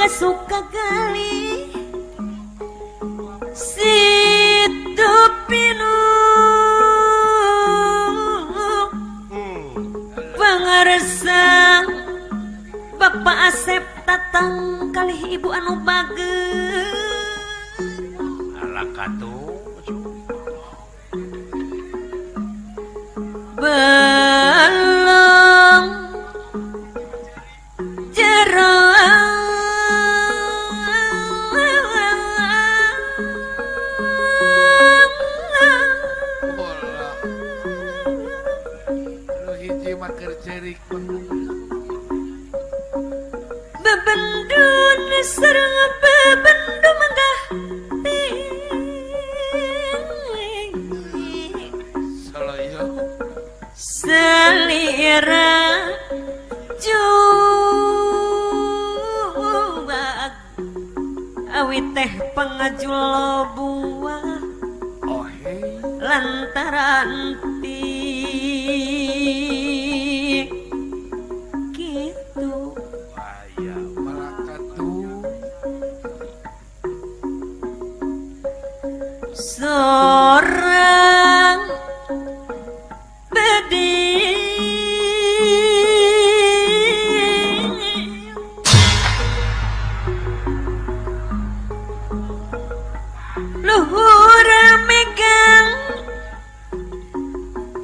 suka kali situ pinu pangarsa Bapak Asep tatang kali ibu anu bageus alakatu belum jerang cerik bebendun sareng bebendu manggah saloyo selira juwag awi teh pangajul buah oh hey lantaran seorang beding luhur megang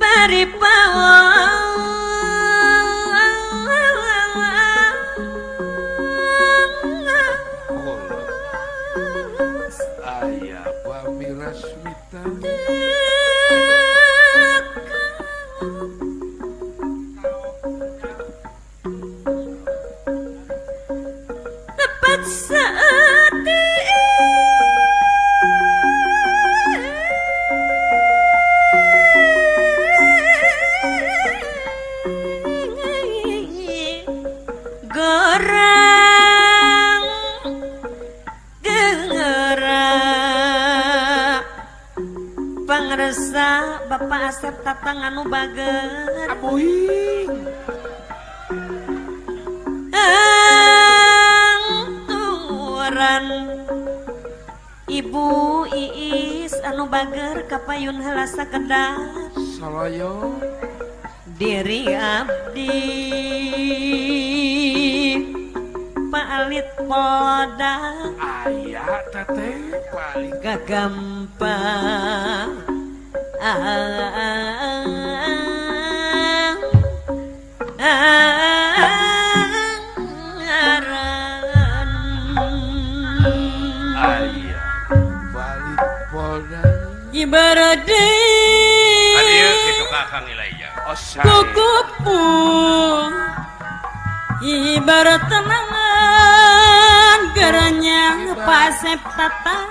paripawa tepat saat gorang gerak pangresa Bapak Asep tatang anu bager aboing Ibu Iis anu bager kapayun heula sakedar Saloyo diri abdi Pak Alit Polda aya teteh paling gampang ibarat Hadir gitu kakang Ilaija. Kukupung ibarat tenangan geranya Pak Asep tatang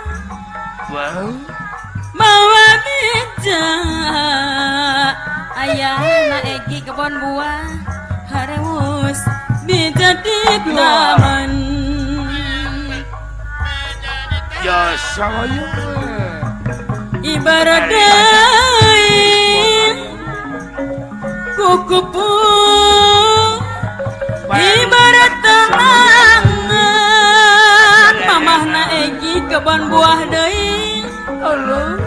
wow bawa bijak ayahna Egi kebon buah harewus bija di taman ya Saloyo ibarat dain kukupung ibarat tenangan mamahna Egi kebon buah deui Allah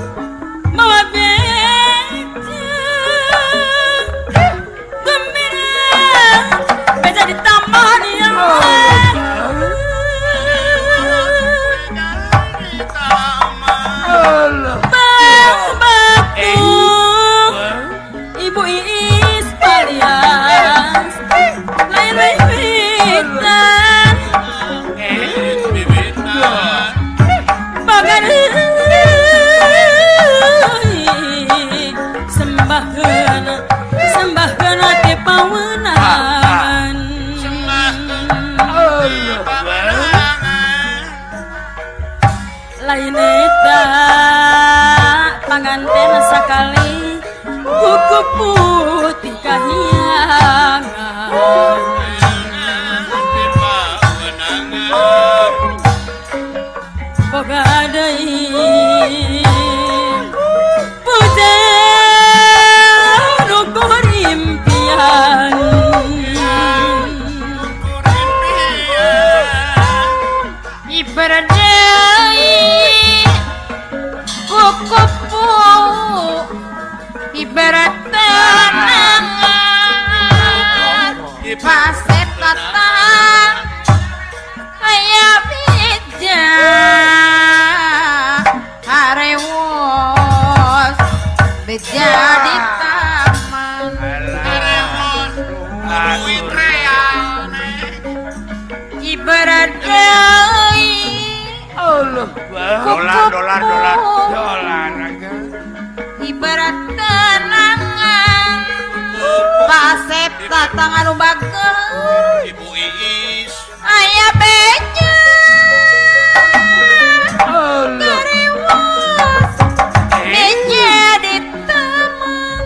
bawa beja gembira beja ditambah dia Allah Ibu Iis Palias lain-lain bintang bagan sembahkeun hati pawenangan lain eta panganten sakali kuku putih kahiyangan boga deui pujang nukur impian ibarat deui kukupu ibarat tenangan pasep tatang aya bija harewos beja di taman ibarat deui dolar ibarat tenangan pasep tatang anu bageus Ibu Iis aya beja karewos beja di taman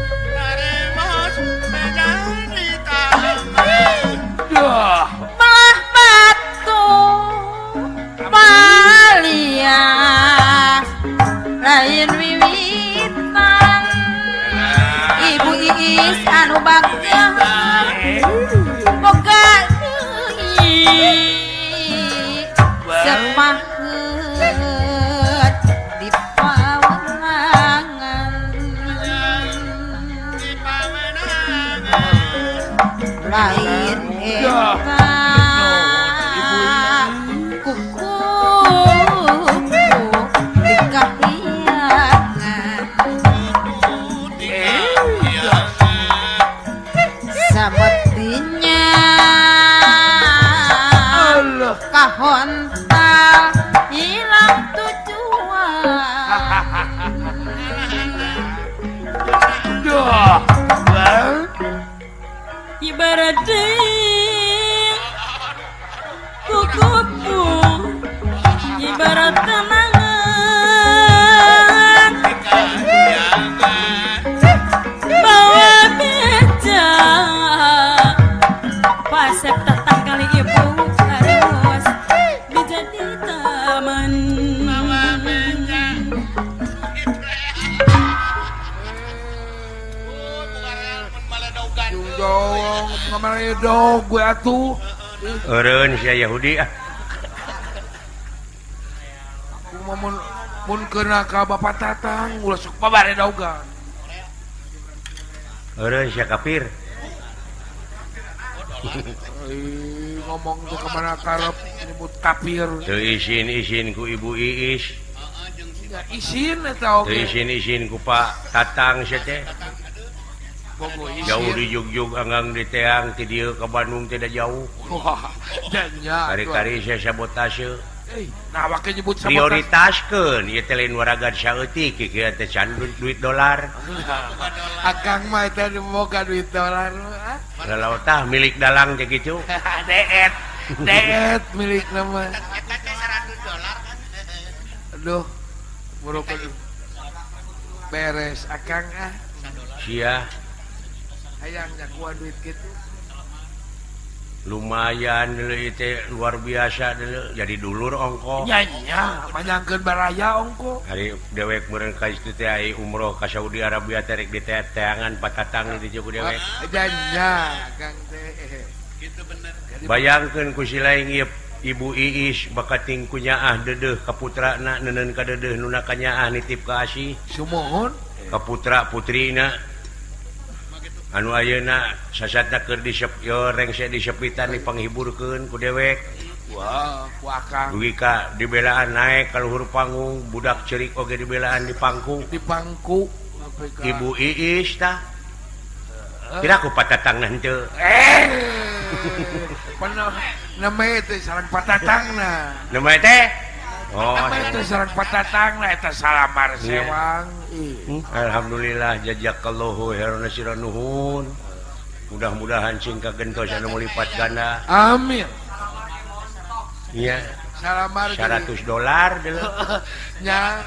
malah batu palias lain wiwitan Ibu Iis anu bageus boga deui semaheut di pawenangan lain eta kuku di kahyangan sametinya kahontal hilang tujuan ibarat deui kukupu ibarat tenangan bawa beja pasep tatang kali ibu harus beja di taman Jong ngamare dog gue atuh. eureun sia Yahudi Aku mau mun kena ka Bapak Tatang ulah sok babare daugan. eureun sia kafir Ngomong tuh kemana karep nyebut kafir. teu isin ku Ibu Iis Ya isin eta teu oge. isin ku Pak Tatang sia teh Bogo isin. jauh di Jugjug anggang di teang ti dieu ka Bandung tidak jauh Wah, janya. kari-kari saya sabotase Nah, wake nyebut sabotase. prioritaskeun ieu teh lain waragad saeutik kieu teh can duit dolar Akang mah eta boga duit dolar. kalau tah milik dalang teh kitu Deet milik nama. Aduh, buruk beres akang sia hayangnya kuat duit gitu. lumayan deuleu teh luar biasa deuleu jadi dulur ongko Nyanya, manyangkeun baraya ongko. hari dewek meureun ka situ teh aya umroh ka Saudi Arabia teh rek diteangan patatang di dieu dewek Janya, Kang teh. gitu bener bayangkeun ku si lain Ibu Iis bakating ku nyaah dedeuh ka putrana neuneun ka dedeuh nu na kanyaah nitip ka asih Sumohon. ka putra putrina anu ayeuna sasatna keur disep yo rengse disepitan dipanghiburkeun ku dewek Wah, ku akang dugi ka dibelaan naik ka luhur panggung budak ceurik oge dibelaan di pangku di pangku. Ibu Iis tah kira ku patatang henteu Pernah nama itu sarang patatangna. nama teh oh Nama itu sarang patatangna eta salamar sewang. alhamdulillah jazakallahu khairan sira nuhun mudah-mudahan sing kagentos anu melipat ganda Amin. iya Salamar $100 dulu nya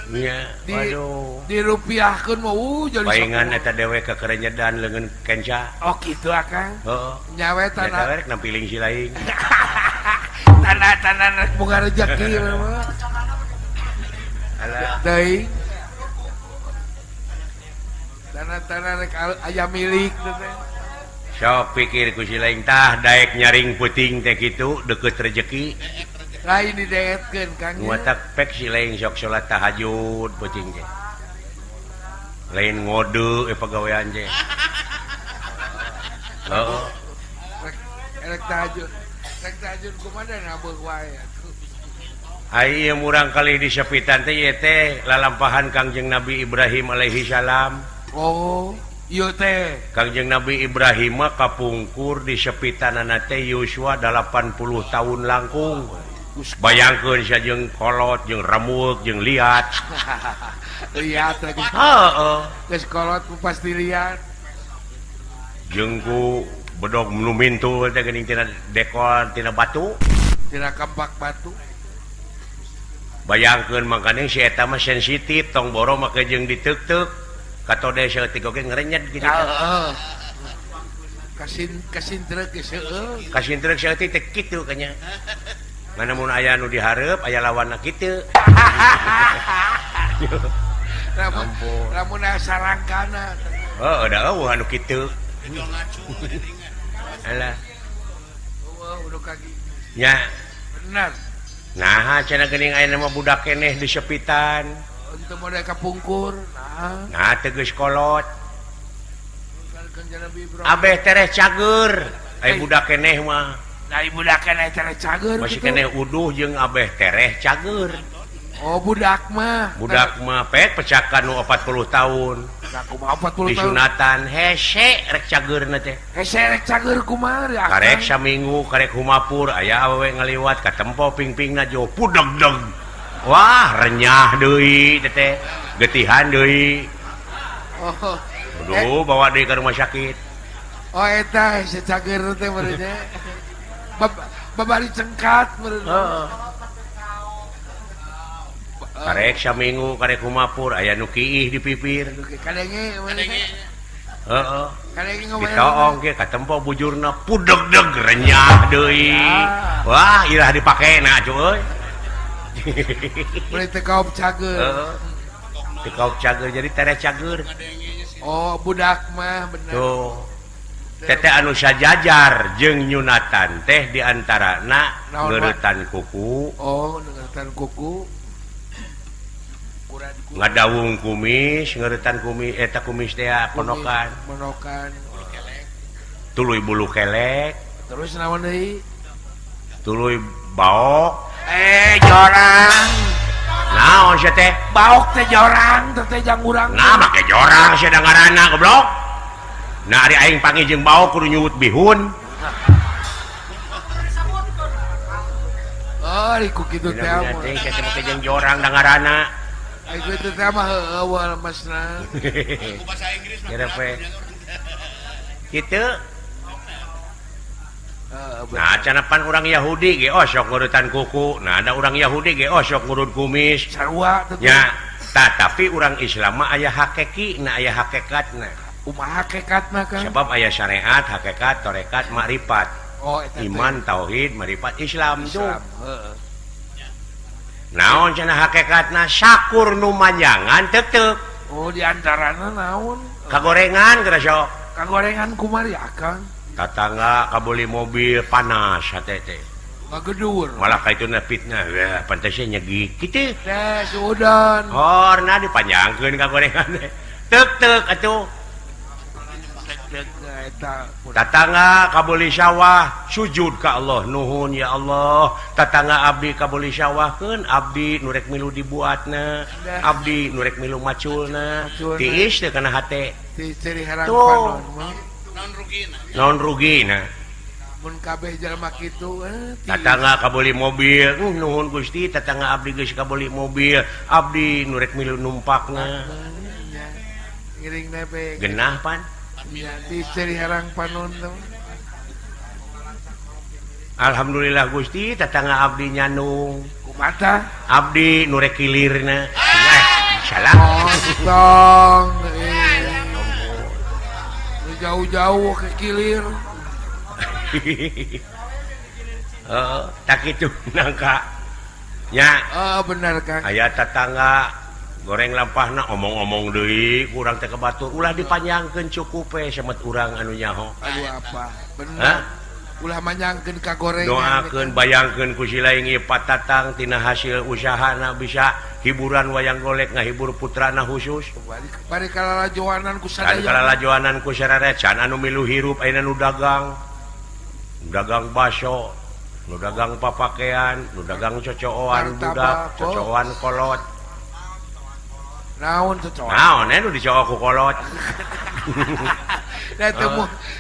iya di waduh dirupiahkeun mah jadi paingan eta dewe kekerenyedan leungeun kenca oh gitu akang. heeh Nyawe eta tanah rek nampiling si lain tanah boga rezeki mah. alah Deui tanah rek aya milik teh. sok pikir ku si lain tah daek nyaring puting teh kitu deukeut rezeki lain dideetkeun Kang. Nguatak pek si lain sok salat tahajud peuting ge. Lain ngode pagawean je. Heeh. Rek tahajud. Rek tahajud kumaha nabeuh wae. Ai murang kali di sepitan teh ieu teh lalampahan Kangjeng Nabi Ibrahim alaihi salam. Oh, ieu teh. Kangjeng Nabi Ibrahim mah kapungkur di sepitanana teh yuswa 80 tahun langkung. Bayangkeun sia jeung kolot, jeung remuk, jeung liat. Lihat lagi. Heeh. Geus kolot pasti lihat. Jeung ku bedog nu mintul teh geuning tina dekor tina batu. Tina kampak batu. Bayangkeun mangkane si eta mah sensitif tong boro make jeung diteuk-teuk katode saeutik oge ngarenyet gitu. Heeh. Kasin trek geus heueuh. Kasin trek saeutik teh kitu kanya. Mana mun aya nu dihareup aya lawanna kitu. Lamun sarangkana. Oh, da eueuh anu kitu. Alah. Udah kaki. Nya. Benar. Nah, cenah geuning aya mah budak keneh di sepitan. Untuk model kapungkur. Nah, teu geus kolot. Abeh tereh cager. Aya budak keneh mah. Dari budak keneh tereh cager masih gitu. keneh uduh jeung abeh tereh cager. Oh, budak mah. Budak mah pek pecakan nu 40 tahun. Aku mah 40 tahun. Disunatan hese rek cageurna teh. Hese rek cager kumaha ya? Karek saminggu karek humapur aya awewe ngaliwat ka tempo ping-pingna jo pudeg-deg. Wah, renyah deui teh. Getihan deui. Oh. Aduh, bawa deui ka rumah sakit. Oh, eta hese cager teh meureunnya. Babari cengkat meureun. Heeh. Karek saminggu karek humapur aya nu kiih di pipir. Kadenge. Heeh. Kadenge ngomong. Ditoong ge ka tempo bujurna pudeg-deg renyah deui. Wah, irah dipakena cuy euy. Mulai teu kaop cager. Heeh. Teu kaop cager jadi tereh cager. Oh, budak mah bener. Tuh. Teteh anu sajajar jeung nyunatan teh diantarana ngeuretan kuku. Oh, ngeuretan kuku. Ngadawung kumis, ngeuretan kumis eta kumis teh ponokan. Ponokan. Tuluy bulu kelek. Terus naon deui? Tuluy baok. Jorang. Naon sia teh? Baok teh jorang, teh jang urang. Nah, make jorang sia da ngaranna goblok. Nah, ari aing panggil jeung baok kudu nyuwut bihun. Oh, iku kitu teh mah. Teh kita make jeung jorang da ngaranna. Iku teh mah heueuh masna. Bahasa Inggris mah. Kira pe. Kitu. Nah, canapan orang Yahudi ge sok ngeuretan kuku. Nah, ada orang Yahudi ge sok ngurut kumis. Sarua teh. Nya, tapi orang Islam mah aya hakiki, na aya hakikatna. Kumaha hakikatna kan? Sebab aya syariat, hakikat, tarekat, makrifat. Oh, eta iman, tauhid, makrifat, Islam tuh. Heeh. Naon cenah hakikatna sakur nu manjangan teuteuk. Oh, di antarana naon? Kagorengan geura sok. Kagorengan kumari akang. Tatangga kabeli mobil panas hate teh. Ngagedur. Malah kaituna fitnah. Wah, pantasnya nyegik kitu. Teh sudan. Horna dipanjangkeun kagorengan teh. Teuk-teuk atuh. Tatangga kabeli sawah sujud ka Allah nuhun ya Allah. Tatangga abdi kabeli sawahkeun abdi nu rek milu dibuatna, abdi nu rek milu maculna. Tiis teh kana hate. Ti ciri harang panon mah. Naon rugina? Mun kabeh jalma kitu tatangga kabeli mobil, nuhun Gusti, tatangga abdi geus kabeli mobil, abdi nu rek milu numpakna. Ngiring nepe. Genah pan? Iya, di ciri harang panon tuh. Alhamdulillah Gusti, tatangga abdi nyanung. Kumata? Abdi nu rek kilirna. Salah. Tong. Jauh-jauh ke kilir. Tak itu nangka. Nya. Benar Kang. Aya tatangga goreng lampahna omong-omong deui, kurang teh kebatur ulah dipanjangkeun cukup we semet urang anu nyaho. Aduh apa? Benar. ulah manyangkeun ka gorengan doakeun bayangkeun ku si lain ieu patatang tina hasil usahana bisa hiburan wayang golek ngahibur putrana khusus bari kalalajoanan ku kan sadaya kalalajoanan ku sararea can anu milu hirup ayeuna nu dagang baso nu dagang papakean nu dagang cocoan budak cocoan kolot naon cocok naon nu dicocok ku kolot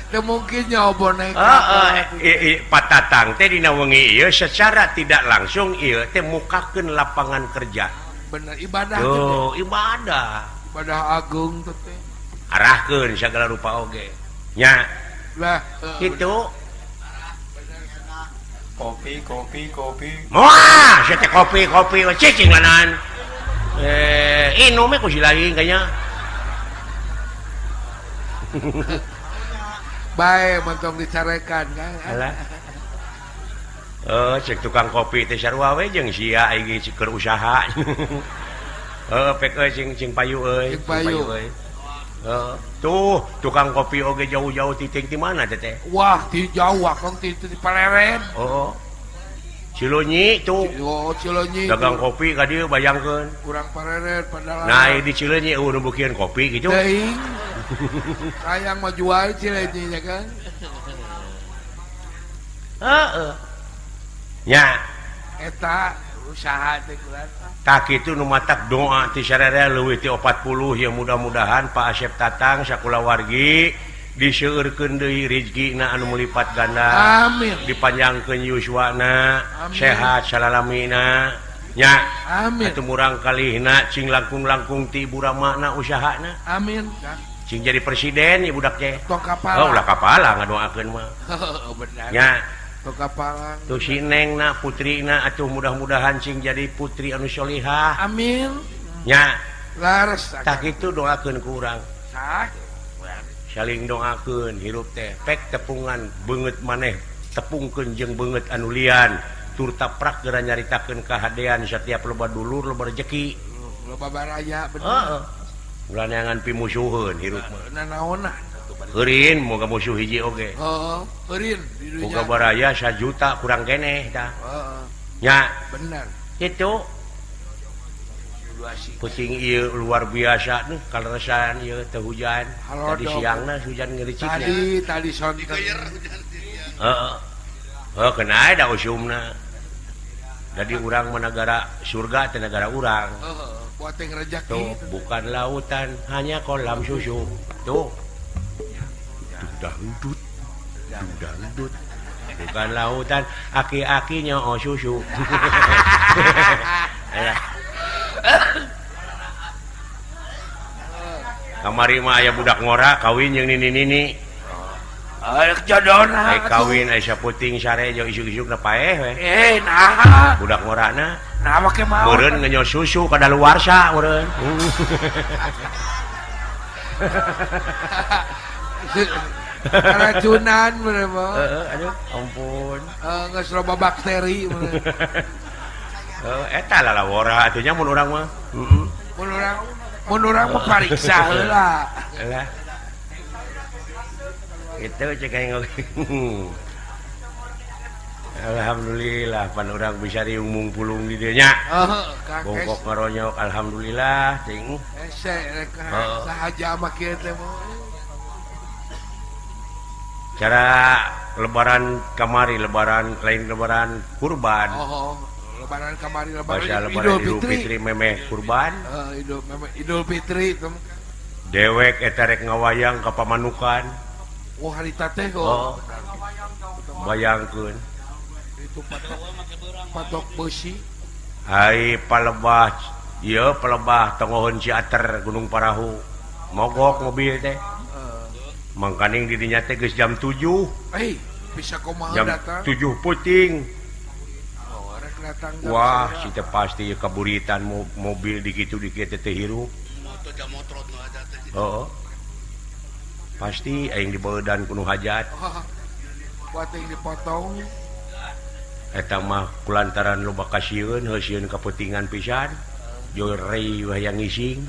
teu mungkin nyoba naik patatang teh dina wengi ieu secara tidak langsung ieu teh mukakeun lapangan kerja bener ibadah tuh ibadah agung teh arahkeun sagala rupa oge nya lah kitu kopi moal sia teh kopi cicing lanan inum ku si lain kayaknya bae mentong dicarekan kan alah cek tukang kopi teh sarua we jeung sia aya keur usaha pek cing payu euy tuh tukang kopi oge jauh-jauh titing di mana teh wah di jauh kong di Paleren Cileunyi tuh Cileunyi dagang kopi ka dieu bayangkeun kurang Paleren padahal nah di Cileunyi nu bukieun kopi gitu teuing sayang mah jual Cileunyi nya kan heeh nya eta usaha teh kulan tak kitu nu matak doa ti sararea leuwih ti 40 ya mudah-mudahan Pak Asep Tatang sakula wargi diseueurkeun deui rezekina anu melipat ganda amin dipanjangkeun yuswana sehat salalamina nya amin atuh murang kalihna cing langkung-langkung ti ibu ramana usahana amin cing jadi presiden ieu budak teh tong kapalang ulah kapala ngadoakeun mah benar nya tong kapalang tuh si nengna putrina atuh mudah-mudahan cing jadi putri anu sholihah amin nya laras tak kitu doakeun ku urang sak saling doakeun hirup teh pek tepungan beungeut maneh tepungkeun jeung beungeut anu lian tur taprak geura nyaritakeun kahadean setiap loba dulur loba rezeki loba baraya bener heeh ulah neangan pimusuheun hirup mah nanaonna eurin moga musuh hiji oge heeh eurin di dunya moga baraya 1 juta kurang keneh tah heeh nya bener kitu puting ieu luar biasa nih kaleresan ieu teh hujan tadi siangna hujan ngericik tadi sonten heeh kena aya da usumna jadi urang menegara surga teh negara urang buat teh rezeki tuh bukan lautan hanya kolam susu tuh dangdut bukan lautan aki-akinya susu kamari mah aya budak ngora kawin jeung nini aek jadona kawin aya puting sare jeung isuk-isukna paeh we nah budak ngorana nah make mau meureun ngeunyo susu ka daluarsa meureun keracunan bener mah aduh ampun geus loba bakteri bener eta lalawara atunya mun urang mah mun urang mah pariksa heula lah itu cek aing alhamdulillah pan urang bisa diumung pulung di dieu nya bongkok ngaronyok alhamdulillah ting ese rek sahaja mah kieu teh mah cara lebaran kamari lebaran lain lebaran kurban lebaran kamari lebaran Idul Fitri memeh kurban Idul Fitri dewek eta rek ngawayang ka pamanukan harita teh bayangkeun itu patok besi hai palebah ieu palebah tongohon Ciater Gunung Parahu mogok mobil teh mangkaning di dinya teh geus jam 7 bisa kumaha jam datang 7 puting rek datang wah si teh pasti kaburitan mobil di kitu di kieu teh hirup pasti aing dibeudan kuno hajat buat yang dipotong eta mah kulantaran loba kasieun heusieun kaputingan pisan jorei wayang ngising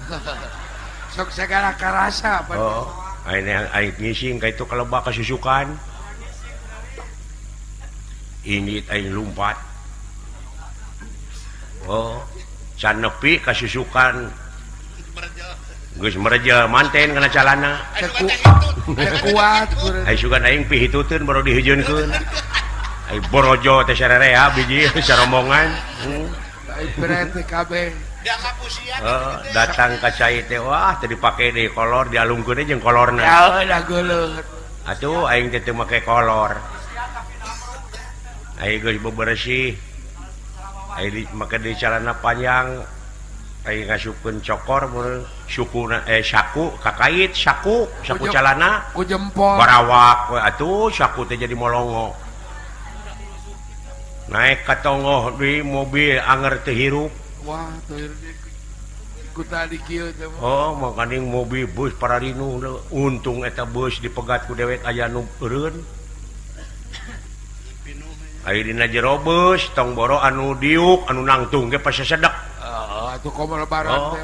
sok segala karasa aing ngising ka itu kalebak kasusukan ini aing lumpat. Oh, can nepi kasusukan. Geus merejel manten kana calana. Kuat. Ai sugan aing pihituteun baru dihejeunkeun. Ai borojo teh sarerea biji sarombongan. Ai beret kabeh. Datang ka cai teh wah teu dipake deui kolor dialungkeun jeung kolorna. Ya udah geuleuh. Atuh aing teh teu make kolor. Aing geus bebersih. Aing make deui calana panjang. Aing ngasupkeun cokor mun sukuna saku kakait saku calana ku jempol barawak we atuh saku teh jadi molongo. Naik ka tongoh di mobil anger teu hirup. Wah, tuh ku tadi kieu teh. Oh, makaning mobil bus pararinu untung eta bus dipegat ku dewek aya nu eureun. Aya dina jero bus tong boro anu diuk anu nangtung ge pas sedek. Atuh komo lebaran teh.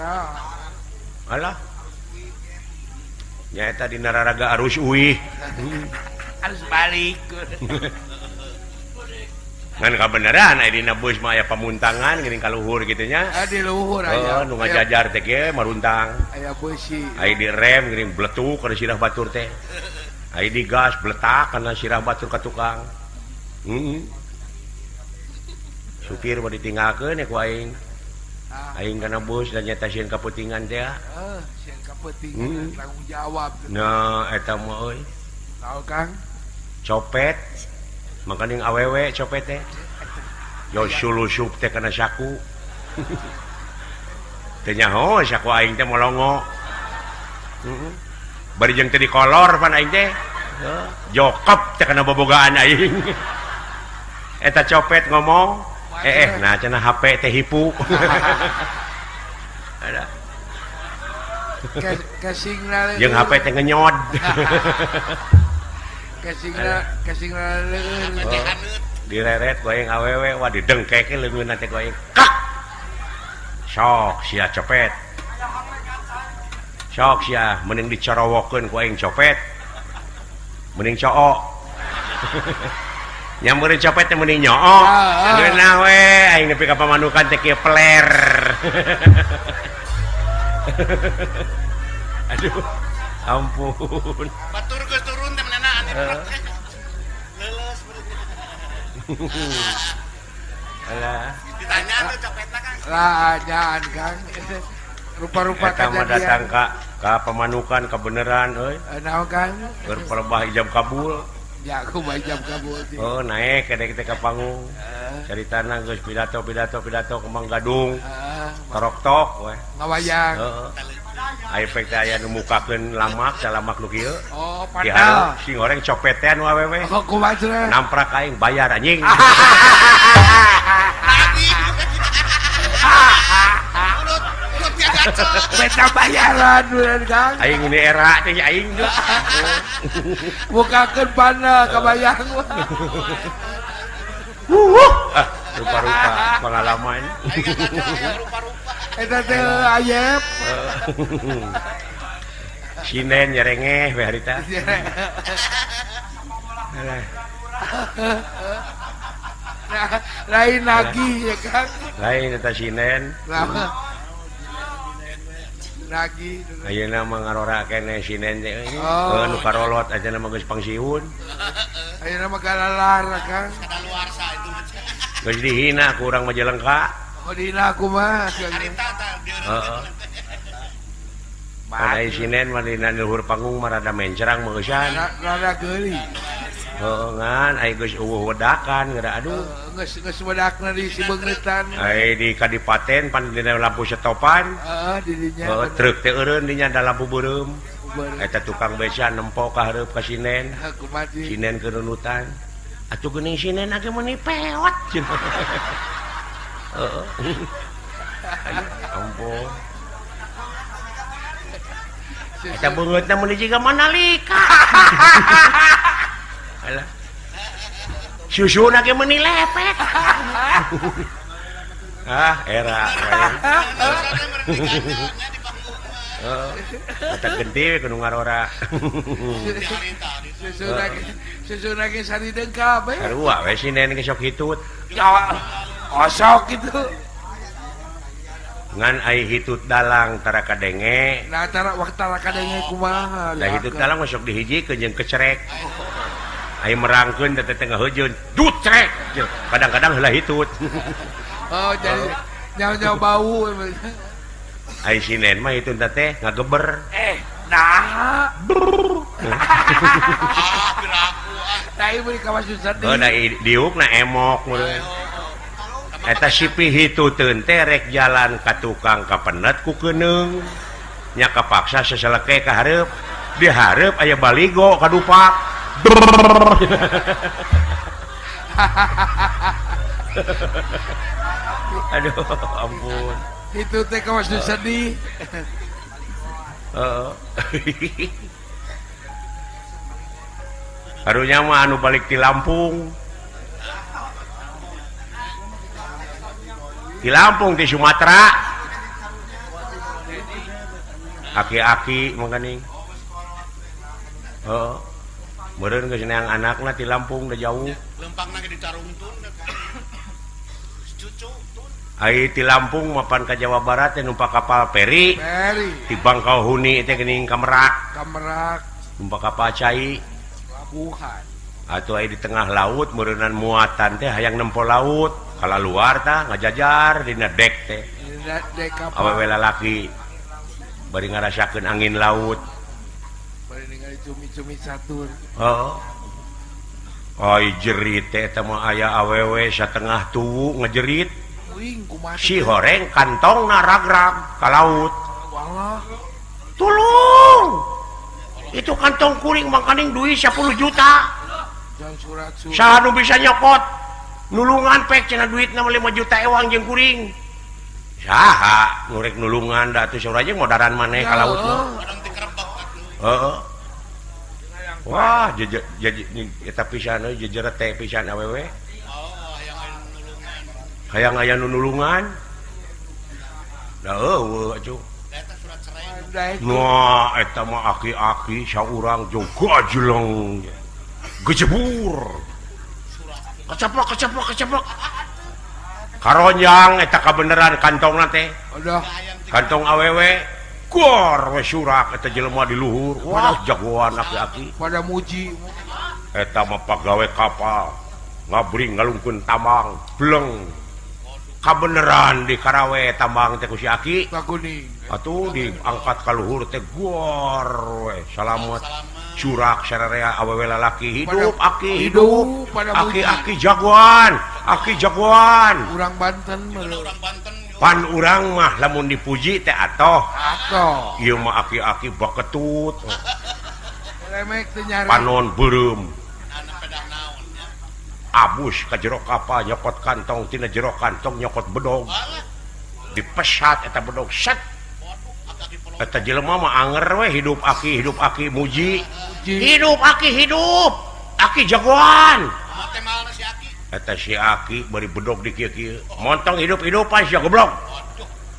Alah. Nyaeta dina raraga arus uih. Harus balik. Ngan kabeneran aya dina bus mah aya pamuntangan geuning ka luhur kitu nya. Di luhur aya. Nu ngajajar teh ge maruntang. Aya beusi. Aya di rem geuning bletuk kana sirah batur teh. Aya di gas bletak kana sirah batur ka tukang. Supir mah ditinggalkeun ya ku aing. Aing kana bus dan nyata sieun kaputingan teh. Sieun kaputingan tanggung jawab. Nah, eta mah euy. Tahu Kang? Copet. Makaning awewe copet teh. Yo sulusup teh kana saku. Teu nyaho saku aing teh molongo. Bari jeung teu dikolor pan aing teh. Jokep teh kana bobogaan aing. Eta copet ngomong, nah cenah HP teh hipu. Ada. Kasingna Jeung HP teh ngenyod. Kasingna leueur. Direret ku aing awewe wah didengkekeun leungeunna teh ku aing. Kak. Sok sia copet. Sok sia mending dicorowokeun ku aing copet. Mending cook. Nyamperin copet teh mending nyook. Geunah we aing nepi ka pamanukan teh kieu peler. Aduh. Ampun. Batur geus turun teh menena anu leuleus. Alah. Ditanya tuh copetna Kang. Lah ajaan Kang. Rupa-rupa Eta mah datang ka pamanukan kebeneran euy. Naon Kang? Berperbah ijab kabul. Ya aku bajam kabul. Oh naik kedek ka panggung. Caritana geus pidato kemang gadung. Torok-tok we. Ngawayang. Heeh. Efek teh aya nu mukakeun lamak, salamak nu kieu. Oh, padahal si goreng copet teh anu awewe. kok kumaha? Namprak aing bayar anjing. Urut nya gacor. Beta bayaran bener Kang. Aing ini era teh aing geus. Bukakeun pana kabayang wah. Rupa-rupa pengalaman. Aing gacor rupa-rupa. Eta teh ayep. Sinen nyerengeh we harita. Alah. Lain lagi ya Kang. Lain eta sinen. Lagi. Ayeuna mah ngarora keneh sinen teh euy. Oh. Nu karolot ajeuna mah geus pangsiun. Ayeuna mah galalar Kang. Kadaluarsa itu. Geus dihina ku urang Majalengka. Oh dina aku mah. Carita tah Heeh. Ada sinen mah dina luhur panggung mah rada mencerang meusan. Rada geuli. Heeh ngan aya geus eueuh wedakan geura aduh. Geus wedakna di Sibeungetan. Aya di Kadipaten pan dina lampu setopan. Heeh di dinya. Heeh truk teh eureun dinya da lampu beureum. Eta tukang beca nempo ka hareup ka sinen. Kumaha sih? Sinen kerunutan. Atuh geuning sinen age meuni pewat. Heeh. Ampun. Eta beungeutna meuni jiga Manalika. Alah. Susuna ge meuni lepek. Era. Heeh. Eta gede we kudu ngarora. Sesuna ge sari dengka be. Sarua we sinen ge sok hitut. Ya, osok gitu. Ngan ai hitut dalang tara kadenge. Nah, waktu kadenge kumaha. Da hitut dalang masuk dihijikeun jeung kecerek. Ai merangkeun teh tengah heujeun, dut cerek. Kadang-kadang heula hitut. Oh, jadi nyawa bau. Ai sinen mah hitun teh ngageber. Nah. Ah, piraku. Nah, ieu beri ka Susadi. Oh, da diukna emok meureun. Eta sipi hituteun teh rek jalan ka tukang kapenet ku keuneung. Nya kapaksa seseleke ka hareup. Di hareup aya baligo kadupak. Aduh, ampun. Itu teh ka Susadi. Harunya mah anu balik ti Lampung. Di Lampung di Sumatera aki-aki mangkaning meureun geus neang anakna di Lampung da jauh Lempangna ge ditarungtun. Cucu tun. ai ti Lampung mapan ka Jawa Barat teh numpak kapal feri di Bangkauhuni teh geuning ka Merak numpak kapal cai pelabuhan atuh ai di tengah laut meureunan muatan teh hayang nempo laut kala luar tah ngajajar dina dek teh awewe lalaki bari ngarasakeun angin laut bari ningali cumi-cumi satur ai jerit teh eta mah aya awewe satengah tuwu ngajerit si horeng kantongna ragrag ka laut tulung itu kantong kuring makaning duit 10 juta saha nu bisa nyokot nulungan pek cenah duitna 5 juta ewang jeung kuring saha nurek nulungan da atuh saur aja modaran maneh ka laut mah heeh wah eta pisan euy jejer teh pisan awewe hayang aya nu nulungan da eueuh atuh nah eta mah aki-aki saurang juga jeleng gejebur kecepok karonjang eta kabeneran kantongna teh kantong awewe gor we surak eta jelema di luhur wah jagoan aki-aki pada muji eta mah pagawe kapal ngabring ngalungkeun tambang bleng kabeneran di Karawe tambang teh ku si aki atuh diangkat ka luhur teh gor we salamet curak sararea awewe lalaki hidup aki hidup aki jagoan urang Banten pan urang mah lamun dipuji teh atoh ieu mah aki-aki baketut panon beureum abus ka jero kapal nyokot kantong tina jero kantong nyokot bedog dipesat eta bedog set eta jelema mah anger we hidup aki muji hidup aki jagoan eta si aki bari bedog di kieu-kieu montong hidup-hidupan sia goblok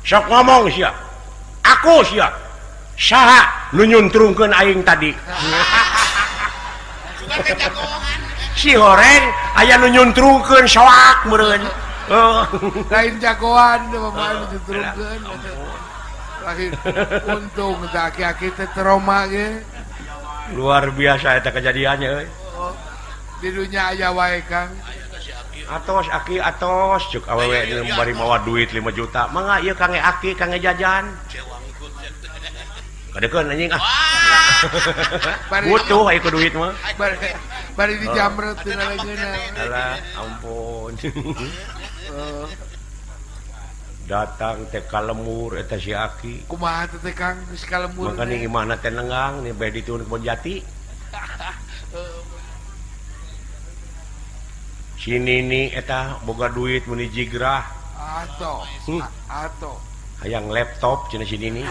sok ngomong sia aku sia saha nu nyuntrungkeun aing tadi si horeng aya nu nyuntrungkeun soak meureun lain jagoan mah nyuntrungkeun lahir untung aki-aki teh trauma ge luar biasa eta kejadiannya euy di dunia aya wae Kang atos aki atos cuk awewe bari mawa duit 5 juta mangga ieu Kang aki Kang jajan kadekeun anjing butuh aya ku duit mah bari dijamret tina leungeuna alah ampun datang teh kalemur eta si aki kumaha teh Kang geus kalemur makanya imahna teh nengang nih bae dituun kebon jati si Nini eta boga duit mun jigrah ato hayang laptop cenah si Nini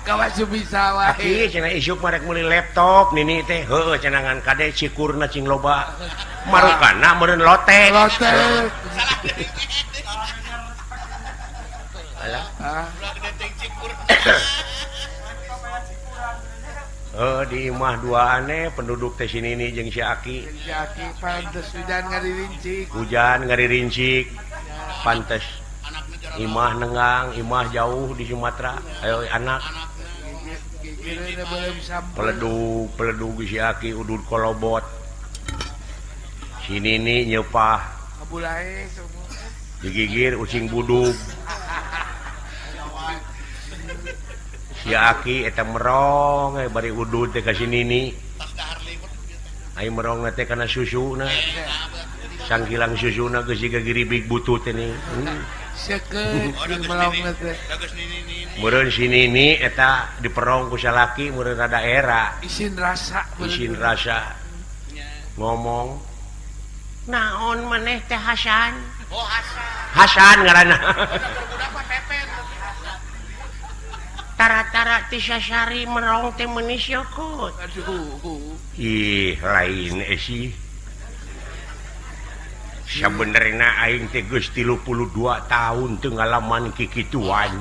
kawan bisa wae aki cenah isuk marek meuli laptop Nini teh heueuh cenah ngan kade cikurna cing loba marukana meureun lote alah Di imah dua aneh penduduk teh sini nih jeung si Aki. Si Aki pantes hujan ngaririncik. Hujan ngariриncik. Pantes. Imah nengang, imah jauh di Sumatera. Ayo anak. Gigirna belum sampai. Peledug si Aki udud kolobot. Sini nih nyepah. Kabulae semua. Digigir ucing budug. Si Aki eta merong bari udud teh ka sini nih. Ai merong teh kana susuna. Sangkilang susuna geus siga giribig butut teh nih. Seukeut merong teh. Meureun sini nih eta diperong ku salaki meureun rada era. Isin rasa. Ngomong naon maneh teh Hasan? Oh Hasan. Hasan ngaranna. Budak mah Pepen. Tara-tara ti sasari merong teh meuni syukut. Aduh. Ih, lain sih. Sabenerna aing teh geus 32 tahun teu ngalaman kikituan.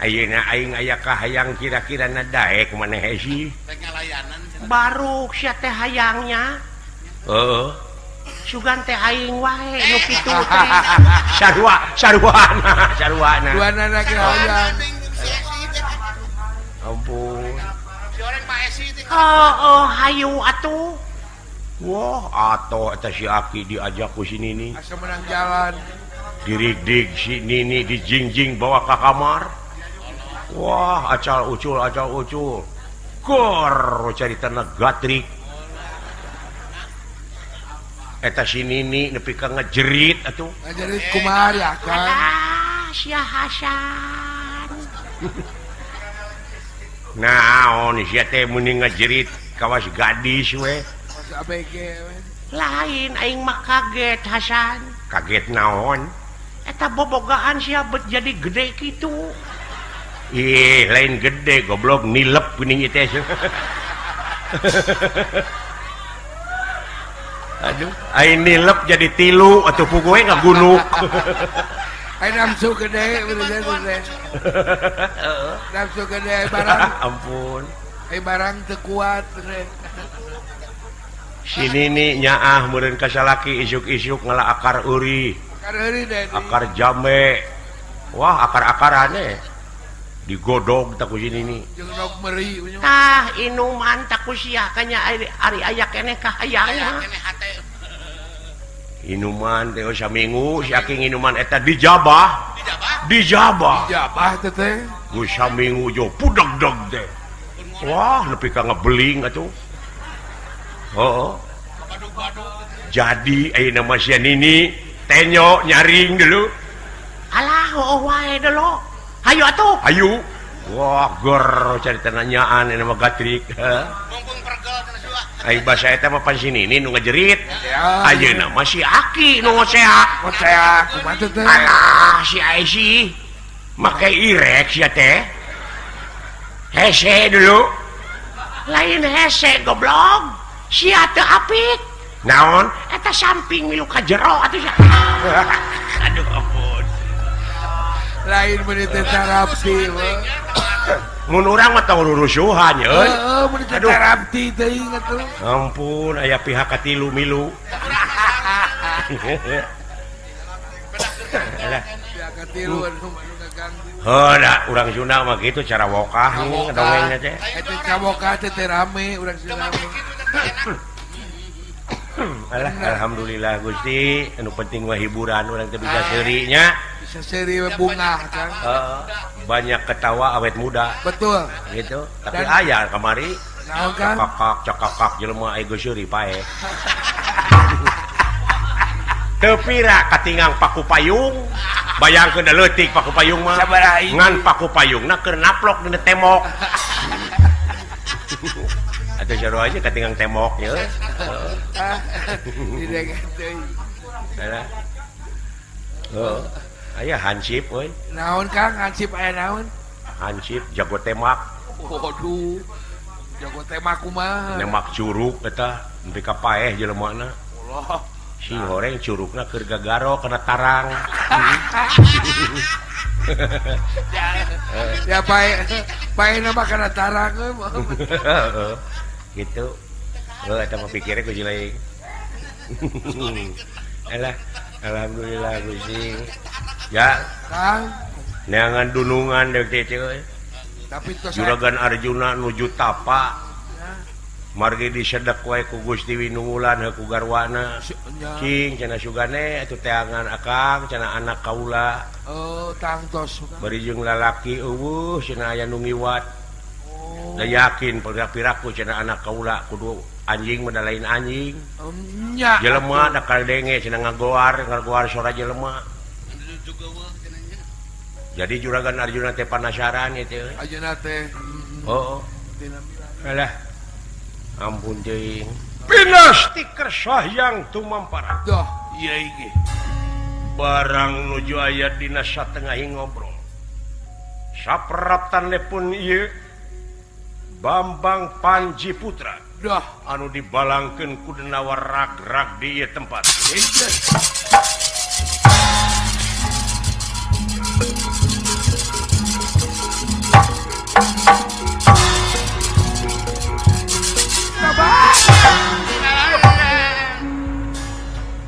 Ayeuna aing aya kahayang kira-kirana daek maneh sih. Rek ngalayanan. Baru sia teh hayangnya. Heeh. Sugan teh aing wae nu kitu teh. Sarwana. Duana lagi hayang. Ampun. Si orang Pak Esi teh. Hayu atuh. Wah, atoh eta si Aki diajak ku si Nini. Asa menang jalan. Diridig si Nini dijingjing bawa ke kamar. Wah, acal ucul. Gor caritana gatrik. Eta si Nini nepi ka ngejerit atuh. Ngajarin kumari akan. Sia Hasan. Naon sia teh muni ngajerit kawas gadis we. Masa ABG we. Lain aing mah kaget Hasan. Kaget naon? Eta bobogaan sia bet jadi gede kitu. Ih, lain gede goblok nilep geuning teh. Aduh, aing nilep jadi 3 atuh puguh we ngagunuk. Ayo nafsu gede bener. Nafsu gede barang. Ampun. Barang teu kuat bener. Sini nih nyaah meureun ka salaki isuk-isuk ngala akar euri. Kareureun deh. Akar jambe. Wah, akar-akarannya digodog tak ku sini nih. Jeung nog meuri. Tah inuman tak ku sia kanya ari aya keneh kahayangna. Kene hate. Inuman teh saminggu si Aki inuman eta dijabah. Dijabah teh teh. Ku saminggu jo pudeg-deg teh. Wah, nepi ka ngebeling atuh. Oh. Jadi ayeuna mah sia Nini tenyo nyaring dulu. Alah, wae dulu. Hayu atuh. Hayu. Wah, gor carita nanyaan ini mah gatrik. Mumpung pergel kana sua. Ai basa eta mah pan sini ini nu ngajerit. Ya. Ayeuna mah si Aki nu ngosea. Saya kumaha teh? Alah, si Aisy make irek sia teh. Hese dulu. Lain hese goblok. Sia teu apik. Naon? Eta samping milu ka jero atuh sia. Aduh ampun. Lain meuni teh tarapti. Mun urang mah tong rurusuhan ye. Heeh, meuni teh tarapti teuing atuh. Ampun, aya pihak katilu milu. Ya katilu anu ngaganggu. Heuda, urang Sunda mah kitu cara wokah nih dongengna teh. Eta caboka teh rame urang Sunda. Alah, alhamdulillah Gusti, anu penting mah hiburan urang teh bisa seuri nya. Bisa seri bunga kan. Banyak ketawa awet muda. Betul. Gitu. Tapi aya kamari Naon kan? cakak jelema aya geus seuri pae. Teu pira katingang paku payung. Bayangkeun da leutik paku payung mah. Sabaraha ini? Ngan paku payungna keur naplok dina temok. Atuh sarua aja katingang temoknya. Tidak teuing. Ada. Aya hansip euy. Naon Kang hansip aya naon? Hansip jago temak. Waduh. Jago temak kumaha? Nemak curug eta nepi ka paeh jelemana. Allah. Si goreng curugna keur gagaro kana tarang. Ya baik nama karena tarang gitu. Eta mah pikirnya ku jilaing. Alah, alhamdulillah Gusti. Ya, Kang. neangan dunungan deuk teh euy. Tapi tos Juragan Arjuna nuju tapa. Margi disedek wae ku Gusti Winungulan ku garwana. Cing cenah sugane atuh teangan akang cenah anak kaula. Oh, tang tos. Bari jeung lalaki eueuh cenah aya nu ngiwat. Da yakin pira-piraku cenah anak kaula kudu anjing mah lain anjing. Nya. Jelema da kaldenge cenah ngagoar sora jelema. Jadi Juragan Arjuna teh panasaran itu. Ayeuna teh. Oh. Alah. Ampun teuing. Pinasti kersahyang tumampara. Dah, iya ge. Barang nuju aya dina satengahing ngobrol. Saperaptan lepun ieu Bambang Panji Putra. Dah, Anu dibalangkeun ku denawar rag-rag di ieu tempat.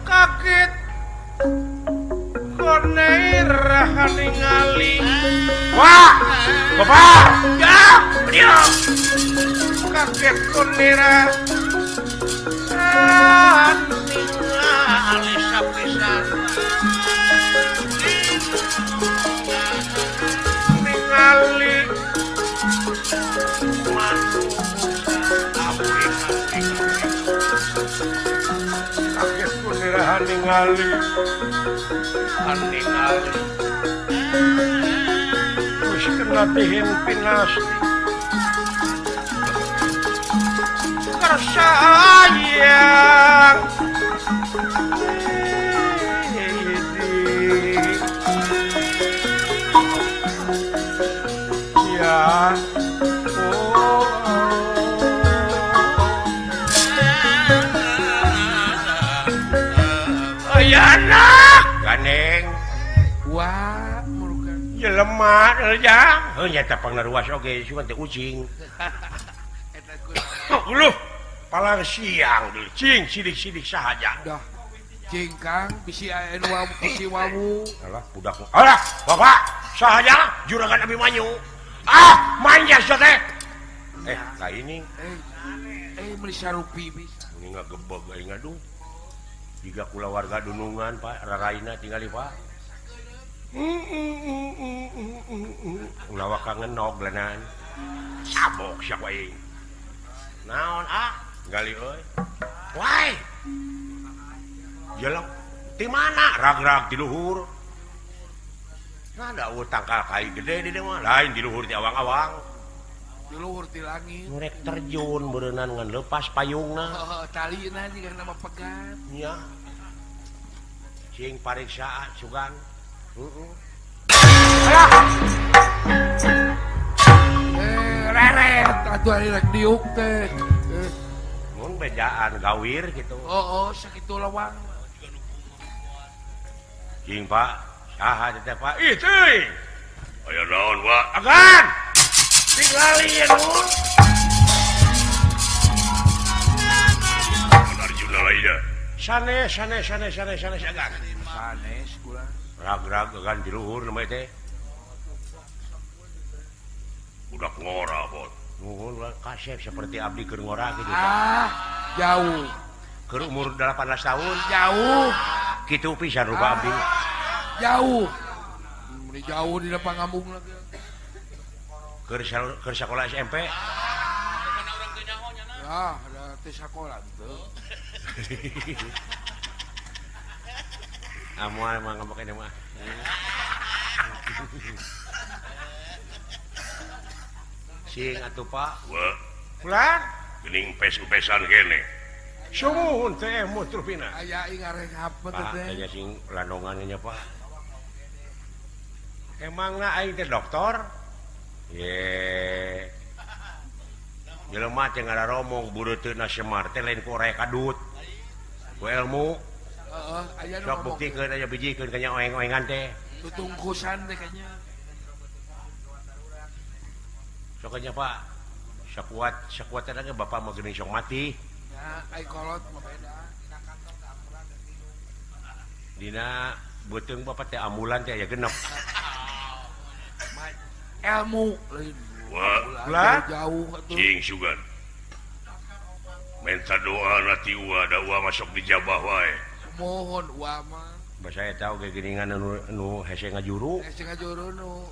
Kaget konei raha ningali. Wah, Bapak, ya, beliau. Kaget konei raha ningali sapisan. Ningali ningali terus kena tihin pinasti kersayang ya anak ganeng wah, murukan. jelema ya nyata pangaruas oge cuma teh ucing Eta uluh palang siang deui cing sidik-sidik sahaja dah. Cingkang bisi aya nu wawu bisi wawu. alah budak alah bapak sahaja Juragan Abimanyu manja sia teh ka ini Meuli sarupi bisa. ini ngagebeg aing aduh jika kula warga dunungan Pak raraina tinggali Pak ulah kangen nog lenan sabok sak wae naon gali euy wae jelek di mana rag-rag di luhur ada utang kai gede di dieu mah lain di luhur di awang-awang Di luhur ti langit. nurek terjun berenang ngan lepas payungna Talina juga nama pegat. nya cing pariksaan sugan Reret atuh ari rek diuk teh. mun bejaan gawir gitu Sakitu lawang. cing Pak saha teh Pak ih teuing aya naon Pak agan tinggali ya nun Arjuna lainnya sanes agan Sanes kula. rag-rag agan di luhur namanya teh budak ngora bot nuhun kasep seperti abdi keur ngora gitu Jauh. keur umur 18 tahun Jauh. kitu pisan rupa abdi Jauh. Ini jauh di depan ngambung lagi. keur sekolah SMP Ya, ada tes sekolah gitu. amual emang ngambek ini mah sing atuh Pak wah pulang geuning pes-pesan kene sumuhun teh mutrupina Aya ingareng apa Pak teh? aya sing landongannya Pak emangna aing teh doktor ye jelema teh ngararomong bureuteuna semar teh lain ku rek kadut ku ilmu Aya nu sok ngomong. buktikeun aya bijikeun ka nya oeng-oengan teh tutungkusan teh kayaknya. Sokanya Pak. Sakuat ada Bapak mau geuning sok mati. Ya, ai kolot mah beda. Dina beuteung Bapak teh ambulan teh aya genep. Ilmu lain. Ulah Jauh atuh. Cing sugan. Minta doa nanti uwa masuk dijabah wae. Mohon wa mah. Basa saya tahu kayak geuningan nu hese ngajuru. Hese ngajuru nu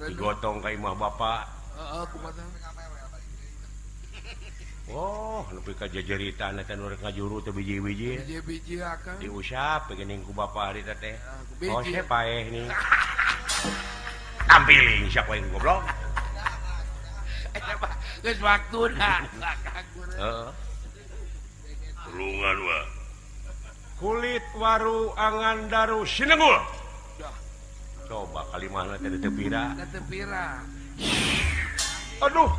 Digotong ka imah Bapak. heeh kumaha. Oh, nepi ka jajeritan eta nu rek ngajuru teh biji-biji. Biji-biji akang. Diusap geuning ku Bapak hari teh. Biji. Oh, saya paeh nih. Tampiling siapa yang goblok? Eta mah geus waktuna. Heeh. Tulungan wa. Kulit waru angan daru sinengul. Coba kalimahna teh teu pira. Teu pira. Aduh.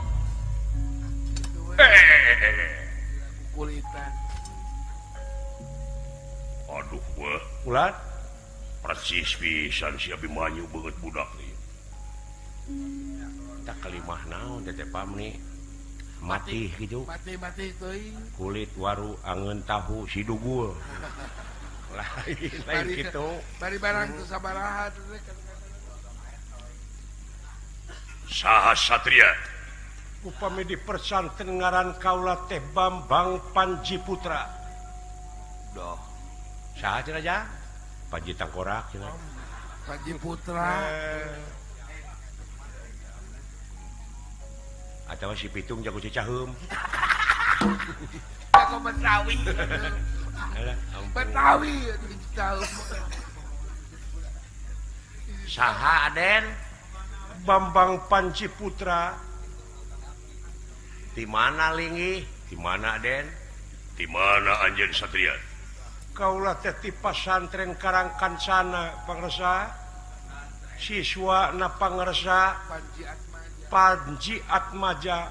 Kulitan. Aduh wah. Ulat. Persis pisan si Abimanyu banget budak nih. Tak kalimah naon teh pamni. Mati gitu. Mati teuing. Kulit waru angen tahu sidugul. Lain gitu. Bari barang teu sabaraha teh. Saha Satria. Upami di persantren ngaran kaula teh Bambang Panji Putra. Doh. Saha cenah aja? Panji Tangkorak cenah. Panji Putra. Atawa si Pitung jago cicaheum. Jago Betawi. Alah, ampun. Betawi tahu. Saha Aden? Bambang Panji Putra. Di mana Lingi? Di mana Aden? Di mana anjeun Satria? Kaula teh ti pasantren Karangkancana pangresa. Siswa na pangresa Panji Atmaja.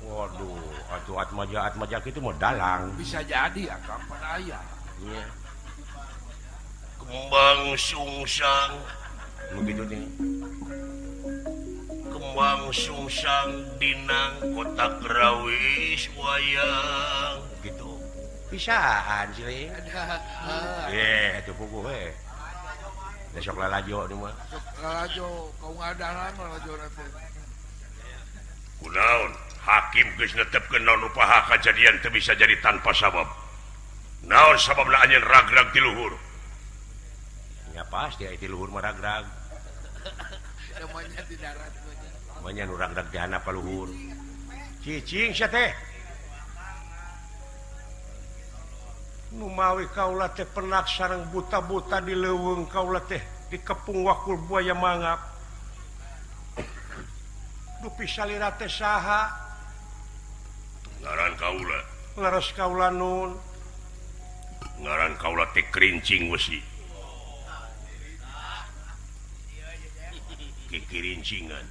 Waduh, atuh Atmaja kitu mah dalang. Bisa jadi akang panaya. Iya. Kembang sungsang. Begitu nih. Kembang sungsang dinang kotak rawis wayang. Gitu. Pisaan sih Ling. Itu puguh we. Besok lalajo nih mah. Lalajo, kau ngadalang lalajo nanti. Kunaon, hakim geus netepkeun naon upaha kajadian teu bisa jadi tanpa sabab. Naon sababna anjeun ragrag ti luhur? Ya pasti ti luhur mah ragrag. Namanya di darat. Namanya nu ragrag teh hanap luhur. Cicing sia teh. Nu mawi kaula teh penak sareng buta-buta di leuweung kaula teh di kepung wakul buaya mangap. Dupi salira teh saha? Ngaran kaula. Leres kaula nun. Ngaran kaula teh Kerincing Wesi. Kikirincingan.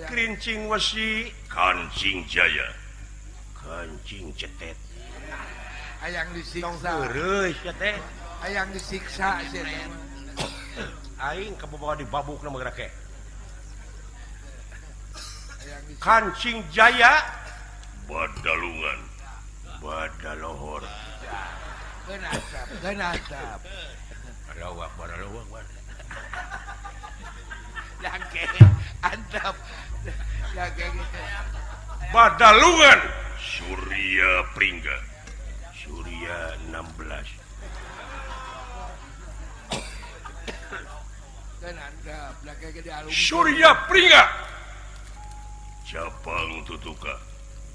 Kerincing Wesi. Kancing Jaya. Kancing cetet. Ayang Tong disiksa. heureus sia teh. Ayang disiksa sih. Aing kaboboga di babuk nama gerak ke. Ayang disiksa. Kancing Jaya. Badalungan. Badalohor. Genasap. Barawak. Lagi antap. Lagi gitu. Badalungan. Surya Pringga. Surya 16. Kan antap. Lagi di alumni. Surya Pringga. Jabang Tutuka.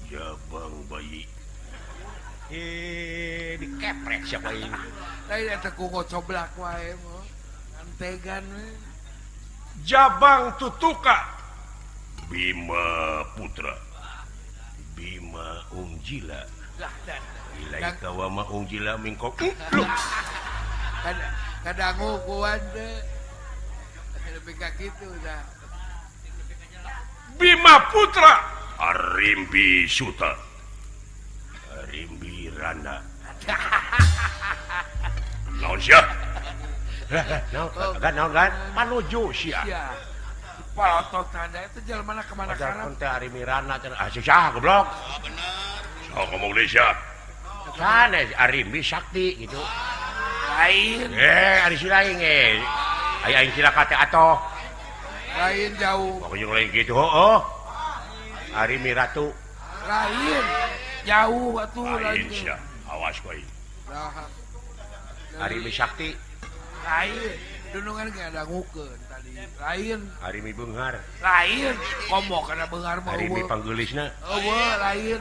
Jabang Bayi. Dikeprek siapa ini? Tadi ada kungo coblak wae mo. Antegan we. Jabang Tutuka. Bima Putra. Bima Ungjila. Lah dan. Ilai kawama Ungjila mingkok. Kadangu kuan deh. Lebih kayak gitu dah. Bima Putra. Arimbi Suta. Rimbi Randa. Naon sia? naon kan panuju sia Iya. Palotot tanda itu jalan mana kemana ada karang? teh Ari Mirana susah goblok Oh, bener. so ngomong Indonesia kan Arimbi Sakti gitu Lain, Ari Silaing aya aing cilaka teh atoh lain jauh. pokoknya lain gitu oh Ari Miratu Lain, jauh atuh lain lain. sia awas kowe Nah, Ari Sakti lain, dunungan kayak ada ngukeun tadi. Lain, Ari Mi Beunghar lain, komo kana beunghar mah Ari Mi eueuh. Panggelisna Eueuh, lain.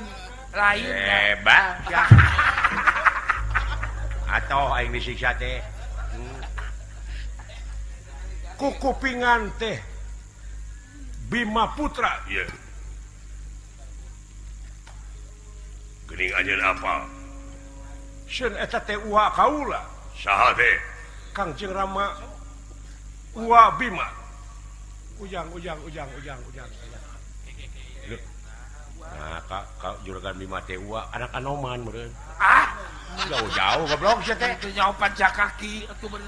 Lain. bebas ya atau aing disiksa teh ku kupingan teh Bima Putra iya geuning anjeun apa Seun eta teh uwa kaula saha teh Kangjeng Rama uwa Bima ujang nah ka juragan Bima teh uwa anak Anoman meureun Ah, jauh-jauh goblok sia teh itu nyawa panjang kaki atuh bener.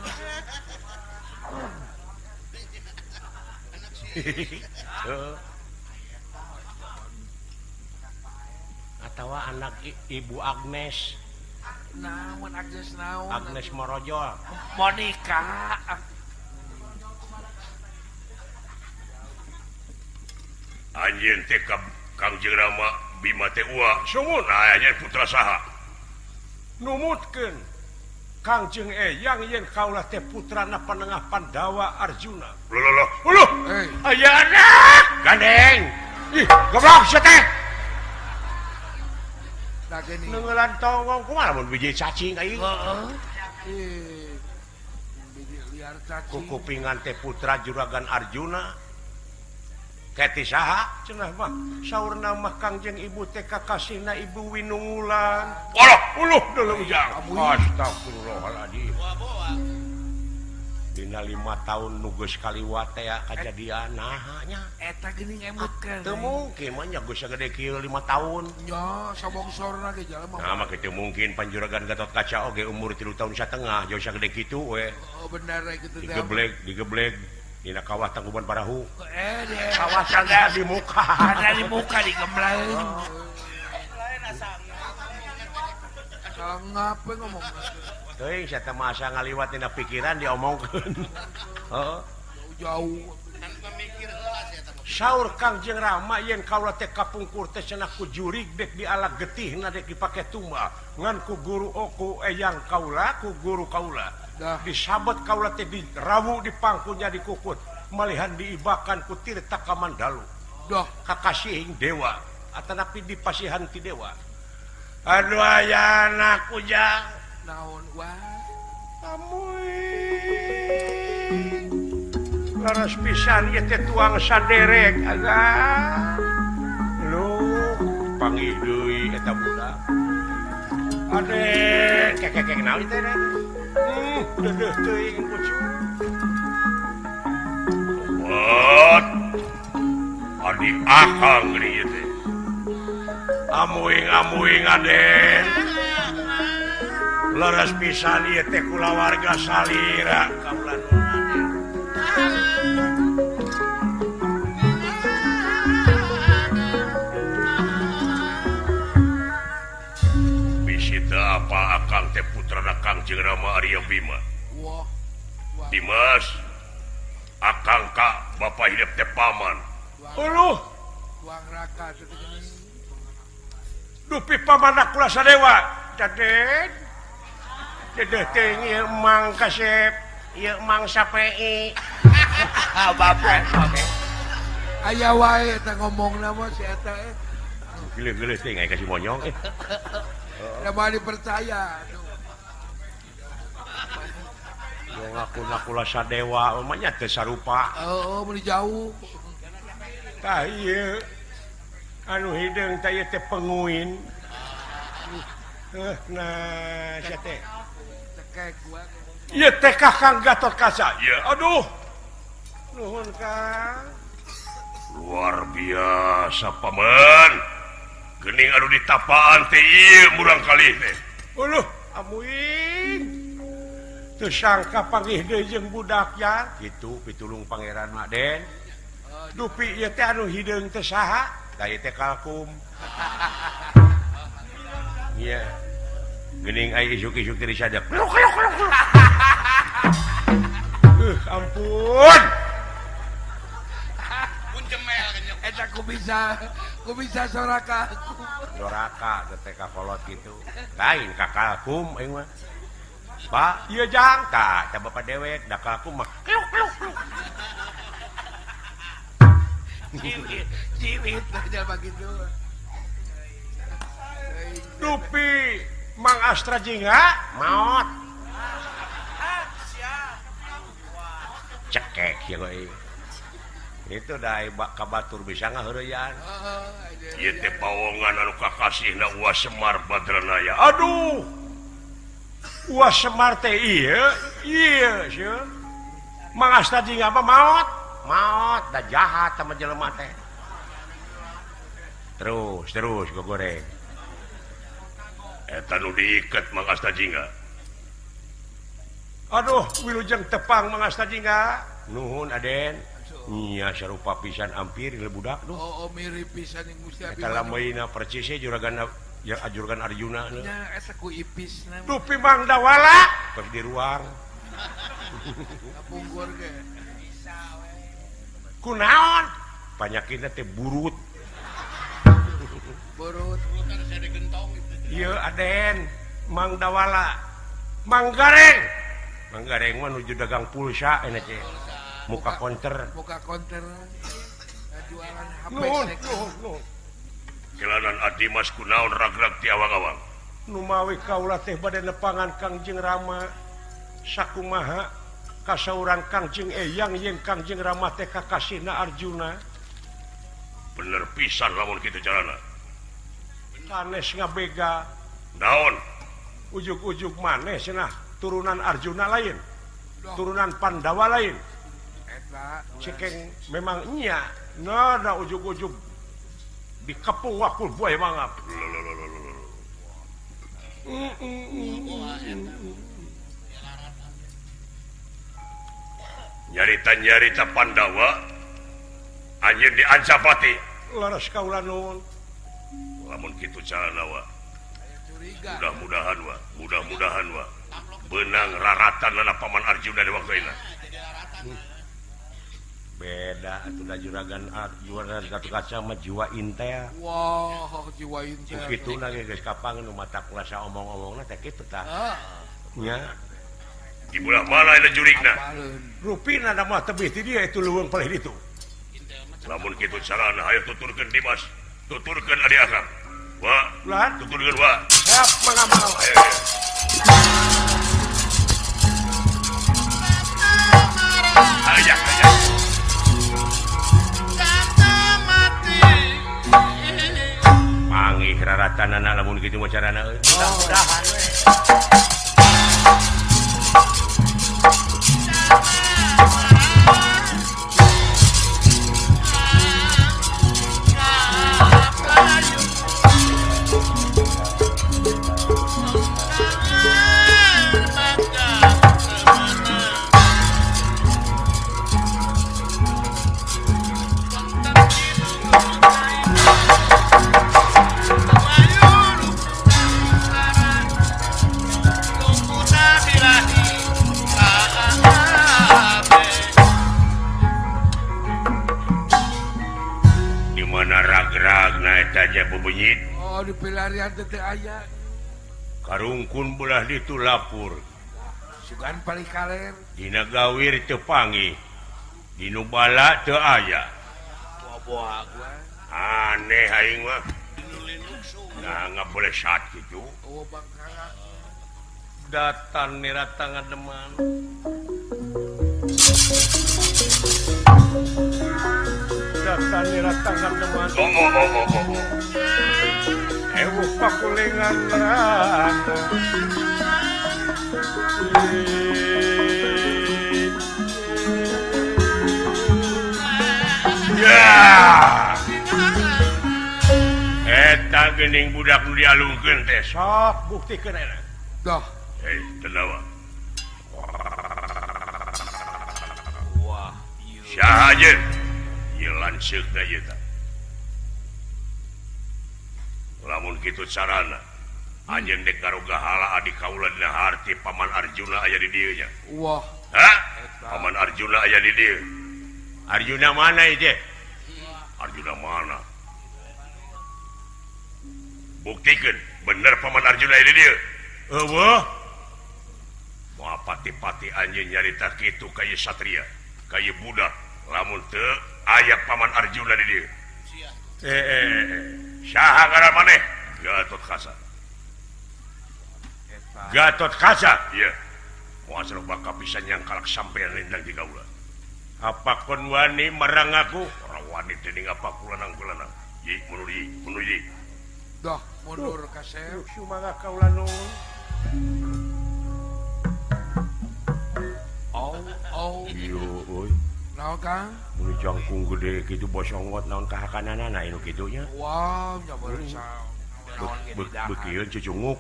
atau anak Ibu Agnes Naon Agnes naon? Agnes Morojol Monica. anjeun teh ka Kangjeng Rama Bima teh uwa sungguh anjeun putra saha numutkeun Kangjeng Eyang yen kaula teh putrana panengah Pandawa Arjuna loh uluh Hei, aya anak gandeng ih goblok sia teh da gini. neungelan tongong kumaha mun biji cacing aing Heeh. Biji liar cacing. ku kupingan teh putra juragan Arjuna keti saha cenah mah saurna mah Kangjeng Ibu teh kakasihna Ibu Winungulan uluh deuleu ujang astagfirullahaladzim Boa-boa. dina 5 tahun nu geus kaliwat teh kajadian nahanya Eta geuning emutkeun. teu mungkin mah nya geus sagede kieu 5 tahun Nya sabongsorna ge jalan mah. nah mah kitu mungkin panjuragan Gatot Kaca oge umur 3 tahun satengah jauh sagede kitu we Oh bener gitu teh. digeblek dina kawah Tangkuban Parahu Deh. kawasan di muka Ada di muka digembleng. Ngapa ngomong? teuing sia teh masa ngaliwat dina pikiran diomongkeun heeh Jauh. Tanpa mikir heula sih eta. saur Kangjeng Rama yen kaula teh kapungkur teh cenah ku jurig dek dialag getihna dek dipake tumbal ngan ku guru oku eyang kaula ku guru kaula Dah. disabet kaula teh dirawu di pangkunya dikukut malihan diibakan ku tirta kamandalu Dah. kakasihing dewa atanapi dipasihan ti dewa aduh aya anak ujang Naon wah. laras pisan ieu teh tuang saderek agak lu panggil deui eta budak ade kekek naon teh deudeuh teuing pucu what adik akang geuning ieu teh amuing aden laras pisan ieu teh kulawarga salira kaula nun aden bisita apa akang teh putrana Kangjeng Rama Arya Bima Wah. Wah. Dimas akang ka bapa hidup teh paman uluh Tuang raka teh geuning. dupi pamanak kula sadewa cadet dedeh teh ieu mang kasep ieu mang sapei Bapak. Aya wae eta ngomongna mah si eta gile-gile teh ngai kasih monyong Da mah dipercaya. yo ngaku kula sadewa mah nya teu sarupa Oh, meuli jauh. tah ieu anu hideung teh ieu teh penguin nah sia teh Cekek gua. ieu teh Kakang Gatot Kaca Iya. aduh nuhun Kang luar biasa paman geuning anu ditapaan teh ieu murang kali teh uluh amuing tersangka panggih deui jeung budaknya kitu pitulung pangeran Maden dupi ieu teh anu hideung teh saha da ieu teh kalkum iya geuning aya isuk-isuk teh disadap ampun Jemel eta ku bisa soraka teh kolot gitu lain ka kalkum aing mah Pak ieu jang tah bapak dewek da kalkum mah ciwit aja begitu dupi Mang Astra Jingga maot cekek ya euy itu dai kabatur bisa ngaheureyan ieu teh pawongan anu kakasihna Uas Semar Badranaya aduh Uas Semar teh ieu sieun Mang Astra Jingga mah maot da jahat sama jelema teh terus goreng eta nu diiket Mang Astra Jingga aduh wilujeng tepang Mang Astra Jingga nuhun Aden nya sarupa pisan ampir le budak duh mirip pisan yang Gusti Abi eta lameuna percis juragan ajurgan Arjuna nya eta ku ipis na dupi Mang Dawala pas di ruang kapungkur ge kunaon panyakitna teh burut ieu Aden Mang Dawala Mang Gareng mah nuju dagang pulsa enak teh muka konter jualan HP nuhun kelanan Adimas kunaon ragrag ti awang-awang nu mawi kaula teh bade nepangan Kangjeng Rama sakumaha kasaurang Kangjeng Eyang jeung Kangjeng Rama teh kakasihna Arjuna bener pisan lamun kitu carana sanes ngabega naon ujug-ujug maneh cenah turunan Arjuna lain turunan Pandawa lain cekeng memang nya nada ujug-ujug dikepung wakul buaya mangap nyarita Pandawa anjeun di Anjapati laras kaula nuhun lamun kitu carana wa mudah-mudahan wa benang raratan lana paman Arjuna di waktu ini beda atuh da juragan Gatot Kaca mah jiwa intel wah jiwa intel kituna ge geus kapang nu mata kuasa omong-omongna teh kitu tah nya di belah mana ada jurigna rupina da mah tebih ti dia itu leuweung palih ditu lamun kitu carana hayu tuturkeun Dimas tuturkeun adi akang wa lan tuturkeun wa siap mangga aja panggih raratanana lamun kitu mah carana mudah-mudahan we bebenyit di pelarian teh aya karungkun belah ditu lapur sugan paling kaler dina gawir teu panggih dinu bala teu aya buah aneh aing mah nggak boleh saat gitu bangkala datan niratangan deman datan niratangan deman ewu pakulingan rana ya eta geuning budak nu dialungkeun teh sok buktikeun eta dah tenawa Syahajen ieu lanceukna ieu tah. Lamun kitu carana anjeun dek garoga hala adi kaula dina harti paman Arjuna aya di dieu nya. Wah. Hah? Paman Arjuna aya di dieu. Arjuna mana ieu? Arjuna mana? Buktikeun bener paman Arjuna aya di dieu. Eueuh. Moal pati-pati anjeun nyarita kitu ka ieu satria, ka ieu budak. Lamun teu aya paman Arjuna di dieu. Saha ngaran maneh? Gatot Kaca. Gatot Kaca. Iya. Moal sareng baka pisan nyangkalak sampean lindang di kaula. Apakun wani marang aku? Ora wani teuing apa kulanang kulanang. Yi mundur yi. Dah mundur kasep. Sumaga kaula nuhun. Oh. Iyo euy. Naon Kang? Mun jangkung gede kitu bosongot naon kahakanana anu kitu nya. Wow, nya beureuh naon kitu dah. Bekieun cucunguk.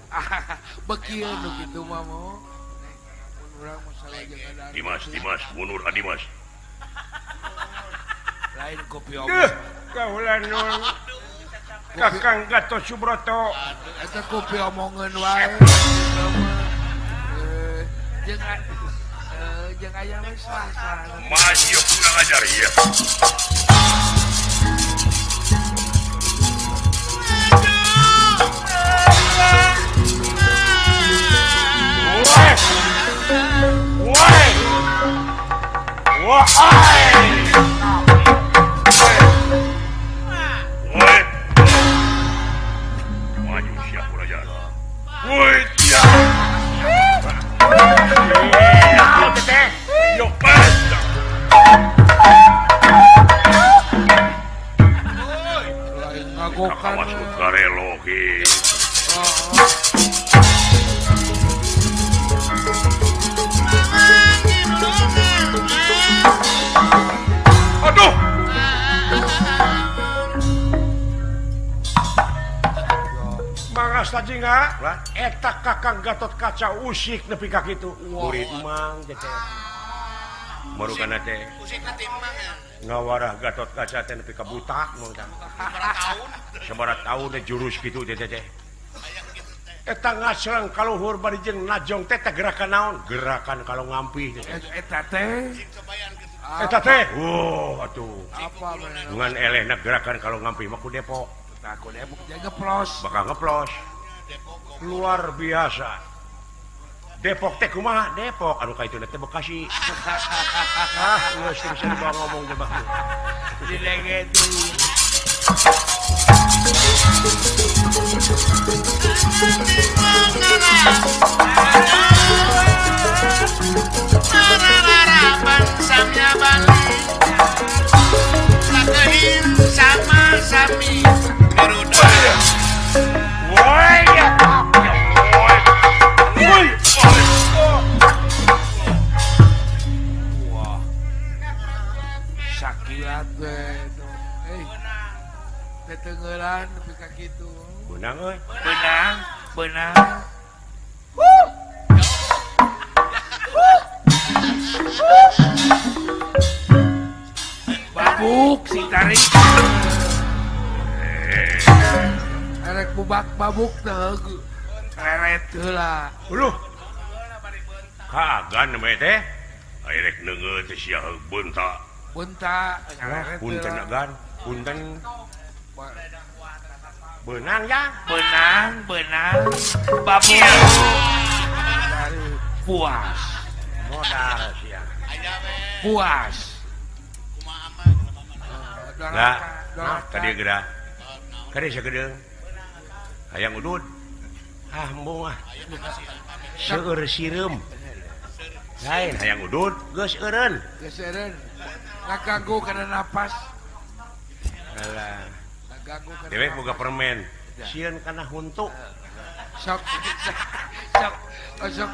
Bekieun nu kitu mah mo. Mun urang mah salajeng ada. Dimas, mundur Dimas. Lain kopi oge. Kaula nuhun. Kakang Gatot Subroto. Eta kopi omongeun wae. Jeung aya we sasa. Maju kurang ajar ya. Maju siap kurang ajar. Woi, ya. Yo pesta. Lain ngagokan. Kawas garelo ki. Aduh. Mangas tajinga, eta Kakang Gatot Kaca usik nepi ka kitu. Murid mang teh. Marugana teh Usikna timbang ya. ngawarah Gatot Kaca teh nepi ka butak mong tah. Sabaraha taun teh jurus kitu teh teh. Eta ngasereng kaluhur bari jeung najong teh gerakan naon? Gerakan kalau ngampih teh. Eta teh. Eta teh. Atuh. Apa bener? Ngan elehna gerakan kalau ngampih mah ku Depok. Takut Depok jaga plos. Bakal ngeplos. Luar biasa. Depok teh kumaha? Depok anu kaituna teh Bekasi. Geus bisa dibawa ngomong coba. Dilege Samnya balik Lakehin sama-sami Garuda Woi ya. Woi. Wah. Sakilat we. Tetengeulan nepi ka kitu. Beunang euy. Benang. Babuk si tarik. Erek bubak babuk teh. Reret heula. Uluh. Kagan mah teh. Airek neungeut teh sia beunta. Bunta reret. Punten agan. Punten. Beunang ya. Benang. Babuk. Puas. Modal sia. Puas. Enggak. Tadi geura. Kade sagedeung. Hayang udud. Embung ah. Seueur sireum. Lain hayang udud geus eureun. Gesereun. Ngaganggu kana napas. Alah. Ngaganggu kana. Dewek boga permen. Sieun kana huntu. Sok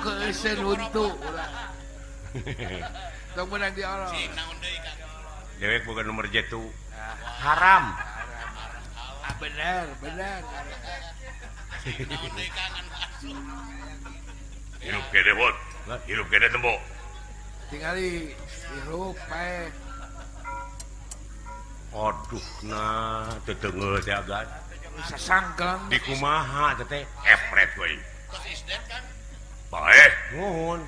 keuseun huntu ulah. Tong menang di Allah. Dewek boga nomor jetu. Haram. Benar. Hirup kene bot. Hirup kene tembok. Tingali hirup pae. Aduh nah tetengel teh agan. Bisa sangkelang. Di kumaha teh efret we. Kos isden kan? Bae, nuhun.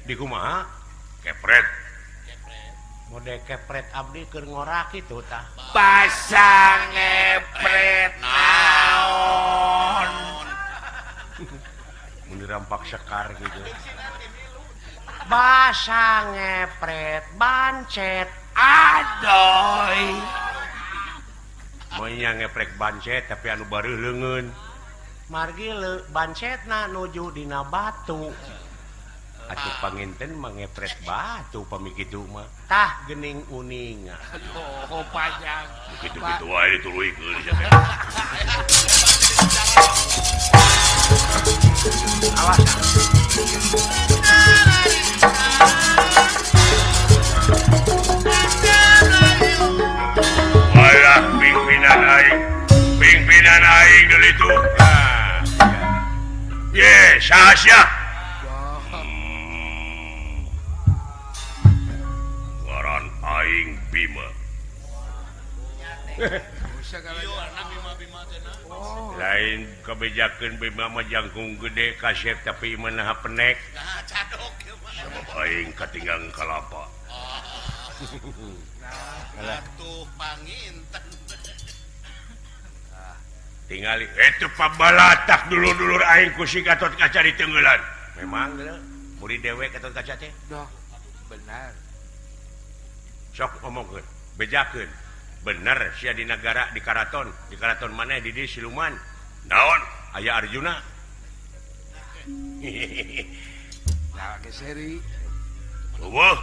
Di kumaha? Kepret. Mode kepret abdi keur ngorak kitu tah. Basa ngepret naon. Mun dirampak sekar gitu. Basa ngepret bancet. Adoy. Monya ngeprek bancet tapi anu bareuh leungeun. Margi bancetna nuju dina batu. Atuh panginten mangepret batu pami kitu mah. Tah geuning uning. Aduh, panjang. Kitu-kitu wae dituluykeun sia teh. Awas. Walah pimpinan aing deui itu. Ye, saha? Ngaran aing Bima. Lain kebijakan Bima mah jangkung gede kasep tapi manaha penek. Nah, cadok ieu mah. Sabab aing katinggang kalapa. Atuh panginten. Tingali itu pabalatak dulur-dulur aing ku si Gatot Kaca di Tenggelan. Memang geus murid dewek Gatot Kaca teh. Dah, benar. Sok ngomongkeun, bejakeun. Bener sia di negara di Karaton maneh di dieu siluman. Naon? Aya Arjuna. Nah, ke seri. Eueuh,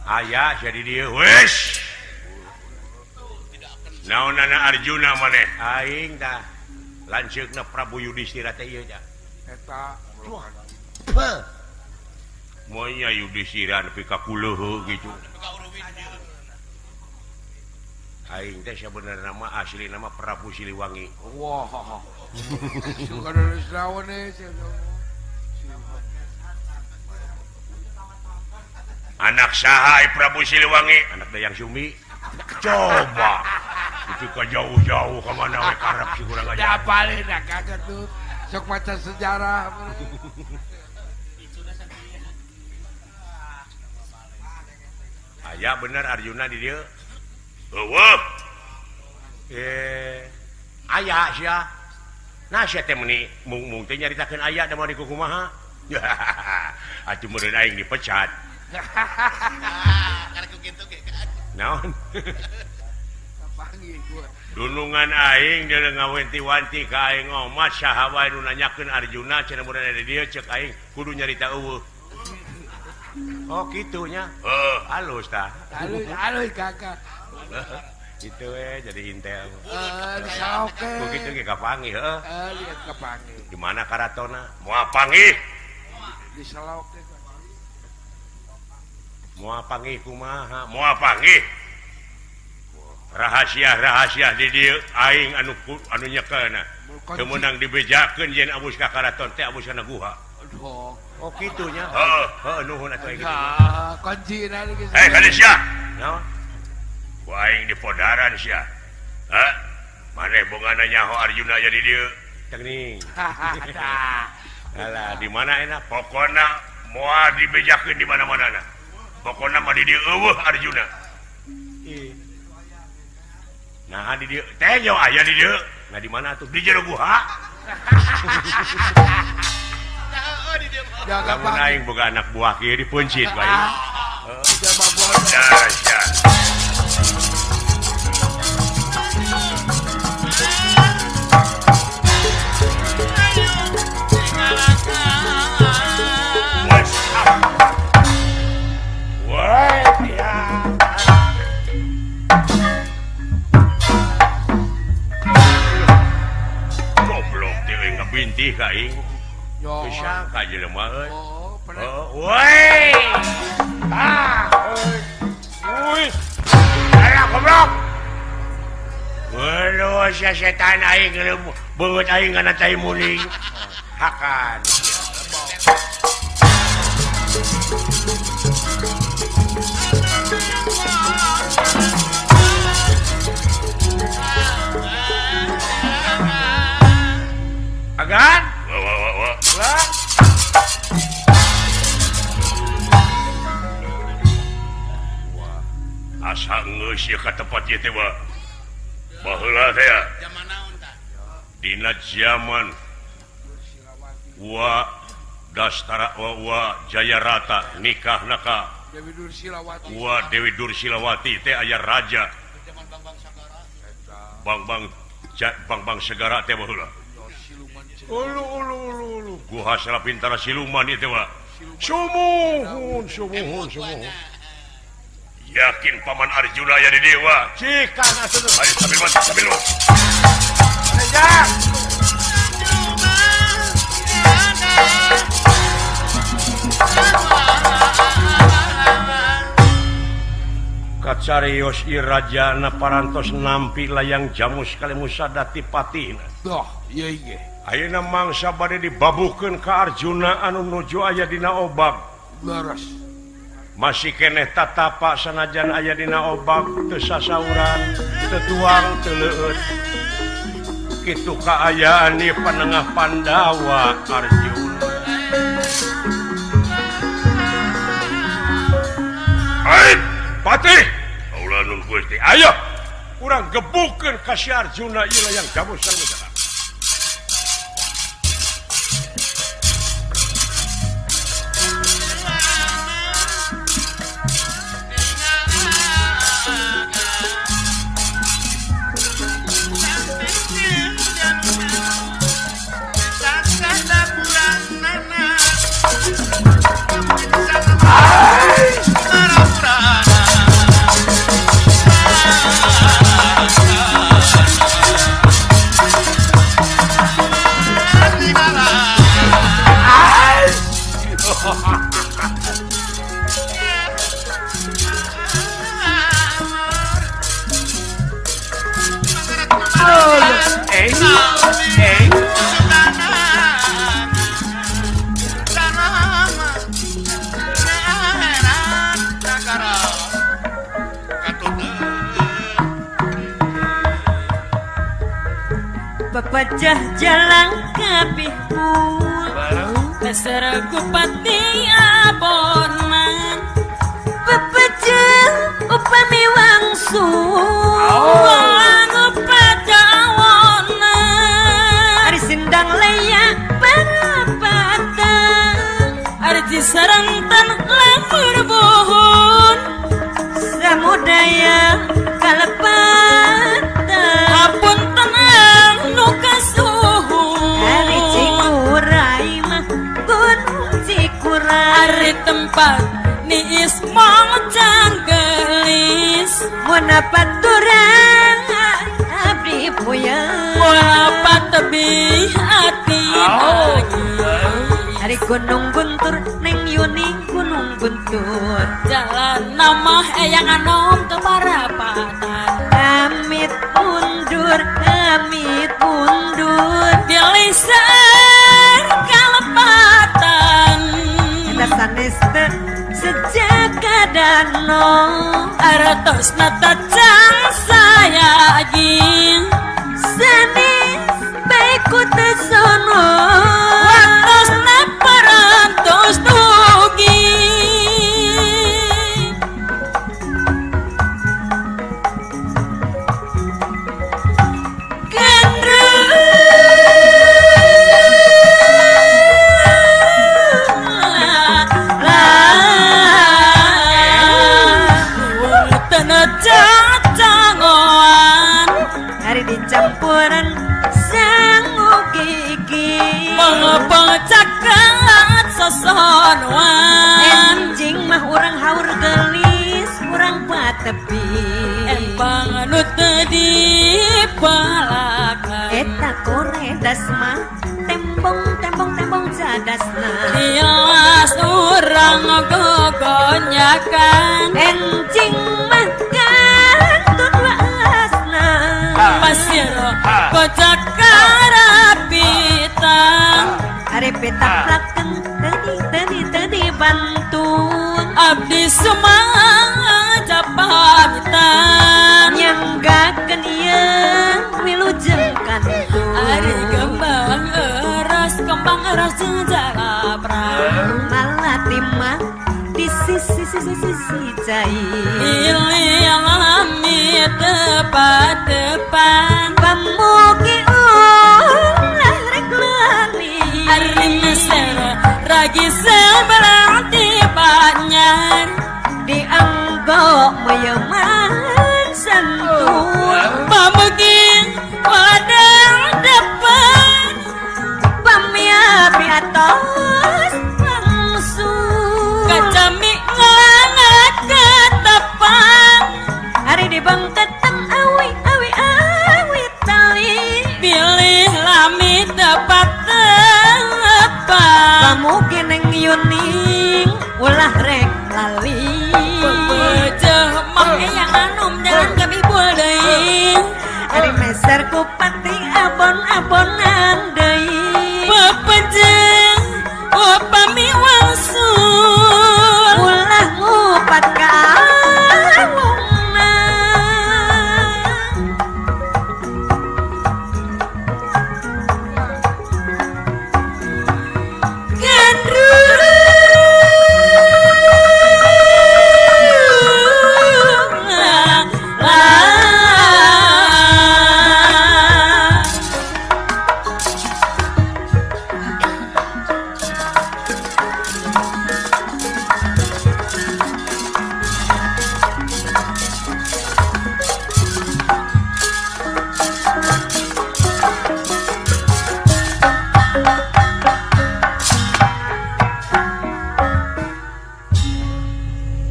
Aya sia di dieu. wes. Naonana Arjuna maneh? Aing tah lanceukna Prabu Yudhistira teh ieu tah. Eta. Monya Yudhistira nepi ka kuleuh gitu. Aing teh sabenerna nama asli nama Prabu Siliwangi. Wah. Suka dari Serawan Anak saha Prabu Siliwangi? Anak Dayang Sumi. Coba itu ke jauh-jauh ke mana we karep si kurang aja. Dapalin dah kagak tuh. Sok baca sejarah. Aya bener Arjuna di dieu. Eueuh, Aya sia. Nah sia teh meuni mung teh nyaritakeun aya da mah di kumaha. Atuh meureun aing dipecat. Karek kitu ge kan. Naon? Panggil gua. Dunungan aing dia ngawenti-wanti ka aing omat saha wae nu nanyakeun Arjuna cenah meureun di dieu ceuk aing kudu nyarita eueuh. Oh kitu nya. Halus tah. Halus kakak. Gitu jadi intel. Oke. Begitu ge kapanggih heuh. Lihat kepanggil. Di mana karatona? moal panggih. Di Salauke. Moal panggih kumaha? Moal panggih. Rahasia di dieu aing anu nyekelna. Teu meunang dibejakeun yen abus ka karaton teh abus kana guha. Aduh. Oh kitu nya. Heeh. Heuh nuhun atuh aing. Nah, kunci nali geus. Kade sia? Naon? Ku aing di podaran sia. Hah? Maneh bongana nyaho Arjuna aya di dieu. Teuing. Hahaha. Alah di mana enak? Pokona moal dibejakeun di mana-manana. Pokona mah di dieu eueuh Arjuna. Nah di dieu teh yo aya di dieu. Nah di mana tuh? Di jero guha. Jaga Lamun aing boga anak buah kieu dipuncit bae. Jaga bola. Dahsyat. Wes. Wah, ya. Goblok teh ngabintih ka aing. Yo. Bisa ka jelema euy. Oh, pernah. Woi. Woi. Alah goblok. Waduh, si setan aing beungeut aing kana cai muning. Hakan. Juragan. Wah. Asa geus ieu ka tempat ieu teh wah. Baheula teh ya. Zaman naon tah? Dina zaman wa Dastara wa Jayarata nikahna ka Dewi Dursilawati. wa Dewi Dursilawati teh aya raja Zaman Bang Segara teh baheula. Ulu gua hasra pintara siluman ieu teh mah. Sumuhun. Yakin Paman Arjuna aya di dieu wa? Cikan atuh. Ayo sambil lu. Rejang. Kacarios ieu rajana parantos nampi layang jamus kalimus sadati patina. Doh, iya iya. Ayeuna mangsa bade dibabuhkeun ka Arjuna anu nuju aya dina obak. Laras. Masih keneh tatapa sanajan aya dina obak teu sasauran, teu tuang, teu leueut. Kitu kaayaan ieu panengah Pandawa Arjuna. Hai, Patih. Kaulah nun Gusti. Ayo, urang gebukeun ka si Arjuna ieu layang jamus kalimus. Pepecah jalan kapihun Besar kupati abonan Pepecah upami wangsuan Upada awonan Ari sindang leyak panapatan Arji sarantan lamur buhun Samudaya kalepatan Apun tenang nuka suhu Ari cikurai mah gunung cikurai Ari tempat niis mongcang gelis Munapat durang abdi puyeng Munapat tebih hati Ari gunung guntur neng yuni gunung guntur Jalan nama eyang anom kemarapatan Amit mundur Gelisan kalepatan Eta sanes teh sejak kadano Aratos natacang saya jing Sanes baikku tesono Watos naparantos dugi Campuran sangu gigi Pengcakat sosonuan Enjing mah urang haur gelis urang patepi Embang anu teu dipalakan Eta koredas mah tembong jadasna Tilas urang gogonyakan Enjing mah kantun waasna Pasir kocak karapitang Ari pitak lakeng tadi bantun Abdi sumaja pamitan Nyanggakeun ieu wilujeng kantun Ari gembang rasa jalapra malah timah di sisi cai pilih alami tepat-tepat pamugi ulah rek lali hari meser ragi sebelah tibanya dianggok meyeman sentuh pamugin wadang depan pamiapi atas langsung kacami ngangat ketepang hari di bangketang awi tali pilih lami tepat-tepat kamu geneng yuning ulah rek lali Bejeh mah yang anom jalan kami boleh hari meser kupati abon-abonan deui Bepejeng upami wangsul ulah ngupat ka awungna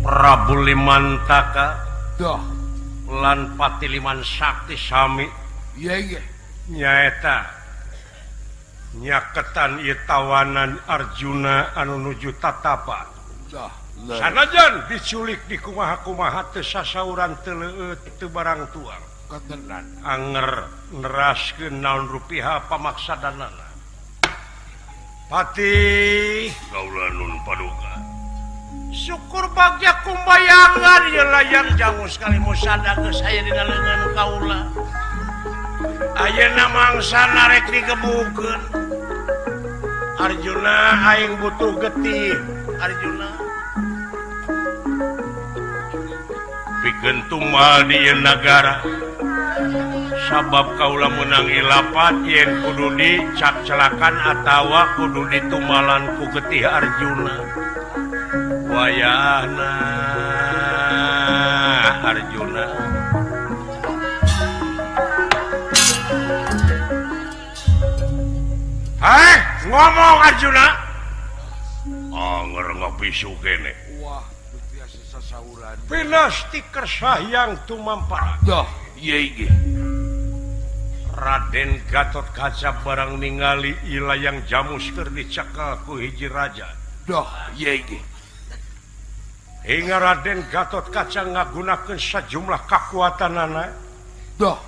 Prabu Limantaka Dah. lan Pati Liman Sakti sami Iya. nyaeta nyaketan ieu tawanan Arjuna anu nuju tatapan. Dah. Sanajan diculik di kumaha-kumaha teu sasauran teu leueut teu barang tuang. Ketenan. Anger neraskeun naon rupiah pamaksadanana. Pati kaula nun paduka. Syukur bagja kumbayangan ye layang jangu sekali musada geus aya dina leungeun kaula. Ayeuna mangsa narek digebukeun. Arjuna aing butuh getih. Arjuna pikeun tumal di ieu nagara. Sabab kaula menang ilapat yen kudu dicak-celakan atawa kudu ditumalan ku getih Arjuna. Wayahna Arjuna ngomong Arjuna anger ngapisu kene Wah, biasa sasauran. pinasti kersayang tumampara Dah. Iya. Raden Gatot Kaca barang ningali ilayang jamus keur dicekal ku hiji raja. Dah. Iya. Hingga Raden Gatot Kaca ngagunakeun sajumlah kakuatanana. Dah.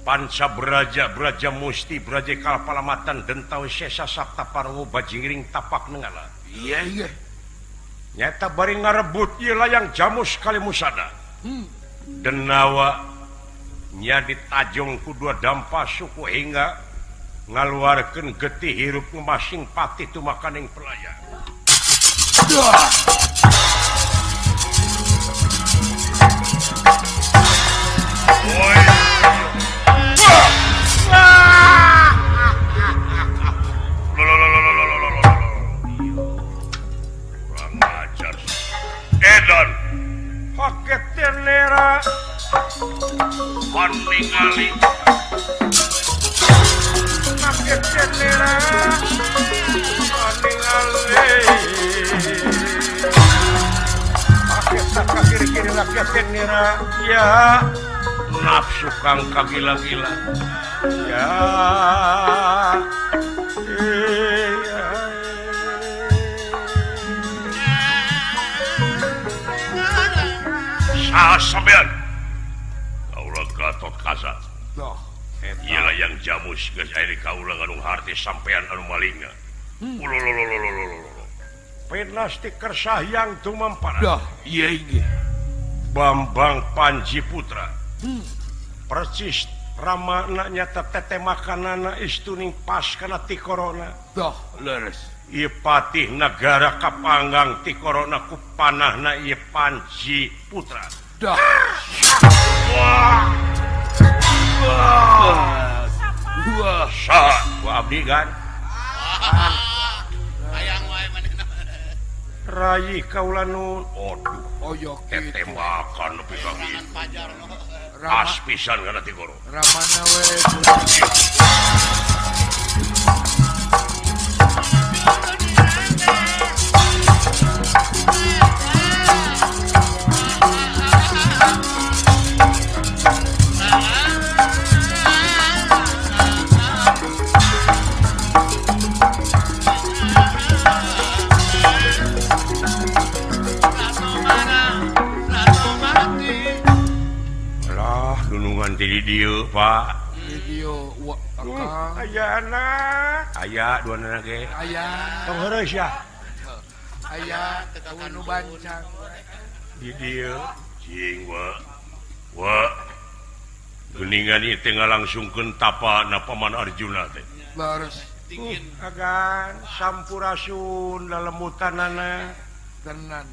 Panca Braja, Braja Musti, Braja Kalpalamatan, Dentawi Sesa Sapta Parungu Bajingring Tapak Nenggala. Iya. Nyata bari ngarebut ieu layang jamus kali musada. Denawa nya ditajong ku dua dampa suku hingga ngaluarkeun getih hirup masing pati tumakaning pelayan. Dah. Edan paket tenera kon ningali paket tenera kon ningali paket tak kiri-kiri paket tenera ya nafsu kang kagila-gila ya sampean kaula Gatot Kaca Dah. ieu layang jamus geus aya di kaula nganung harti sampean anu malingna ululululululul pinasti kersahyang tumampara Dah. Iya. Bambang Panji Putra persis Rama nyata tete makanana istuning pas kana ti corona. Dah, leres. Ieu patih negara kapanggang ti corona ku panahna ieu Panji Putra. Dah. Wah. Wah. Saha ku abdi kan? Hayang wae manehna. Rayi kaula nun. Aduh, Oh yo kitu. tembakan nepi ka Serangan kitu. fajar no. Pas pisan kana ti corona. Ramana we. Lah, gunungan di dieu, Pak. Video wa akang. Aya anak, aya dua anak ge. Aya. Tong heureus ya. Aya nu bancang. Di dieu. Cing wa geningan ieu teh ngalangsungkeun tapana Paman Arjuna teh. Leres. Dingin. Agan sampurasun lalemutanana. Tenan.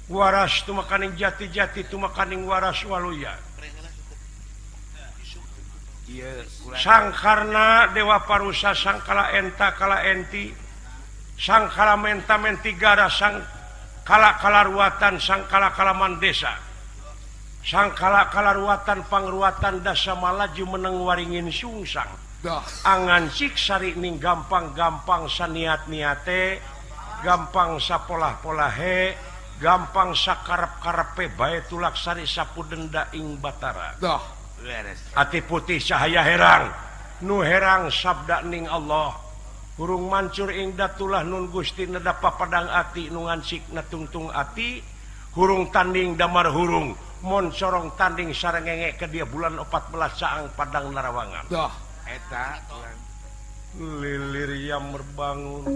Waras tu makaning jati-jati tu makaning waras waluya. Ieu Sangkarna Dewa Parusa sangkala enta kala enti. Sangkala menta menti gara sang kala kalaruatan sangkala kalaman desa. Sangkala kalaruatan pangruatan dasa malaju meneng waringin sungsang. dah. Angan siksari ning gampang-gampang saniat-niate, gampang sapolah-polahe, gampang sakarep-karepe bae tulaksari sapudenda ing batara. Dah. Ati putih cahaya herang, nu herang sabda ning Allah. Hurung mancur ing datulah nun Gusti nedapa padang ati nu ngansik natungtung ati. Hurung tanding damar hurung, mon sorong tanding sarengenge ke dia bulan 14 saang padang Narawangan. Dah. Eta tuan. Lilir yang merbangun.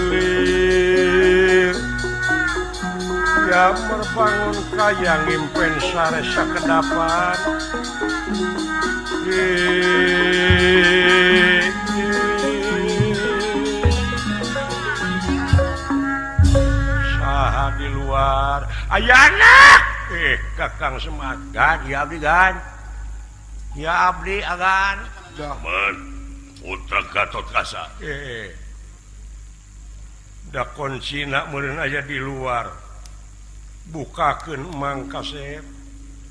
Lilir yang merbangun kaya ngimpen sare sakedapan. Saha di luar ayana. Kakang Semagan, ya abdi gan. Ya abdi agan. Dah. Man, putra Gatot Kaca. Da kuncina meureun aya di luar. Bukakeun Mang Kasep.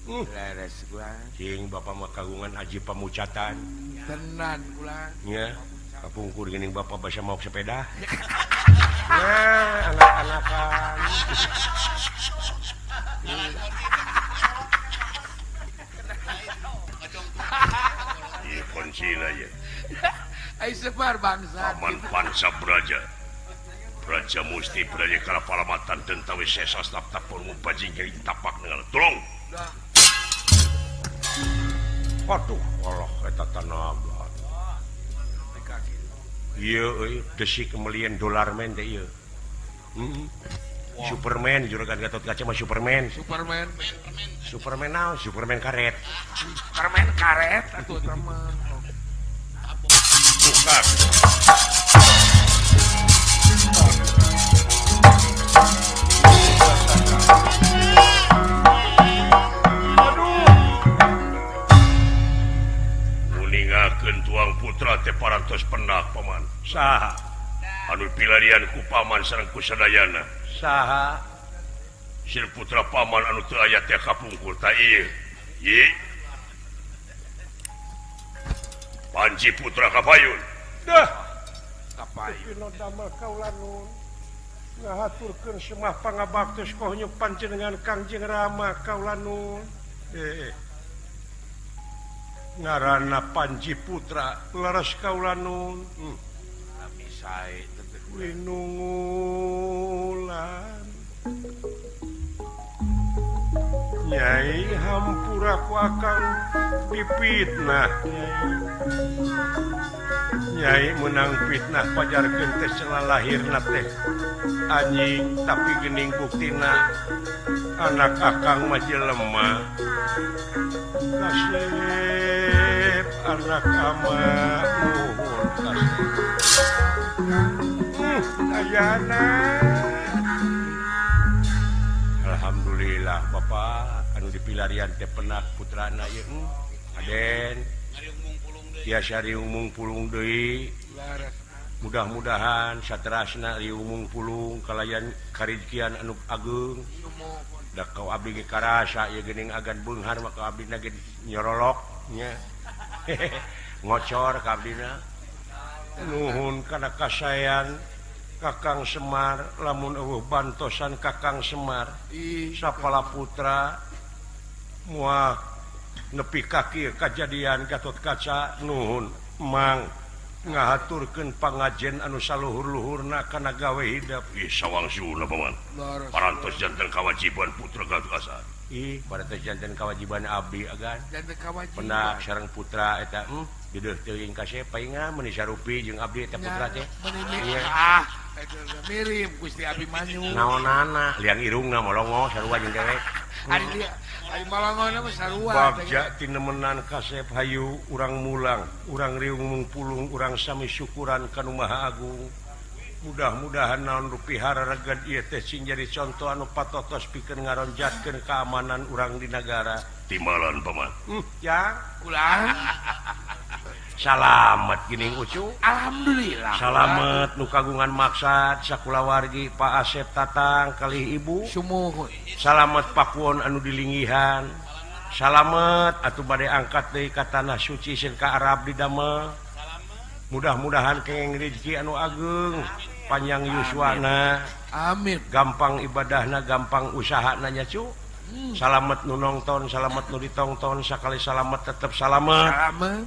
Leres gua. Cing Bapak mah kagungan aji pamucatan. Tenan kula. Nya, kapungkur geuning Bapak basa mau sepeda. Nah, anak-anakan. Ieu kuncina ye. Ai sebar bangsa. Paman Panca Braja. Braja Musti Braja Kalapalamatan Dentawi Sesa Stap pun mubajing jadi tapak dengan tolong. Dah. Waduh, Allah eta tanaga. Ieu euy, desik kemelian dolar men teh ieu. Superman juragan Gatot Kaca mah Superman. Superman. Superman naon? Superman karet. Permen karet atuh teman. Buka. Muningakeun tuang putra teh parantos penak paman. Saha? Anu pilarian ku paman sareng ku sadayana. Saha? Sir putra paman anu teu aya teh kapungkur ta ieu. Ye. Panji putra Kapayun. Dah. Kapai. Pino damel kaulanun. Ngahaturkeun semah pangabaktos kohnyuk panjenengan Kangjeng Rama kaulanun. Ngaranna Panji Putra leres kaulanun. Kami sae Winungulan Nyai hampura ku akang dipitnah Nyai menang fitnah pajarkeun teh celah lahirna teh anjing tapi geuning buktina anak akang maji lemah kasep anak ama nuhun kasep ayana alhamdulillah Bapak anu dipilarian teh penak putrana ieu Aden tiasa riumung pulung deui mudah-mudahan saterasna riumung pulung kalayan karejekian anu agung da kau abdi ge karasa ieu geuning agan beunghar maka abdina ge nyorolok nya ngocor ka abdina nuhun kana kasayan Kakang Semar lamun eueuh bantosan Kakang Semar sapala putra moal nepi ka kieu kajadian Gatot Kaca nuhun mang ngahaturkeun pangajen anu saluhur-luhurna kana gawe hidap ih sawangsuna paman parantos janten kawajiban putra Gatot Kaca parantos janten kawajiban abdi agan janten kawajiban pena sareng putra eta deueuh teuing ka se paingan meuni sarupi jeung abdi eta putra teh mirip Gusti Abi Manyu naonana liang irungna molongo sarua jeung dewek ari molongona mah sarua bagja tinemenan kasep hayu urang mulang urang riung pulung urang sami syukuran kanu Maha Agung mudah-mudahan naon rupihara reged ieu teh sing jadi contoh anu patotos pikeun ngaronjatkeun keamanan urang di nagara timbalan paman ya ulah salamet geuning ucu alhamdulillah salamet nu kagungan maksad sakulawargi Pak Asep Tatang kalih Ibu sumuhun salamet pakuon anu dilinggihan salamet atuh bade angkat deui ka tanah suci sieun ka Arab di damel mudah-mudahan kenging rezeki anu ageung panjang yuswana amin gampang ibadahna gampang usahana nya cu salamet nu nongton salamet nu ditongton sakali salamet tetep salamet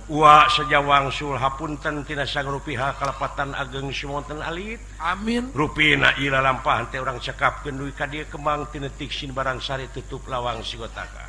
wa sajawangsul hapunten tina sangrupiha kalepatan ageng sumonten alit amin rupina ila lampahan teh urang cekapkeun duwi ka dieu kembang tinetik sin barang sari tutup lawang sigotaka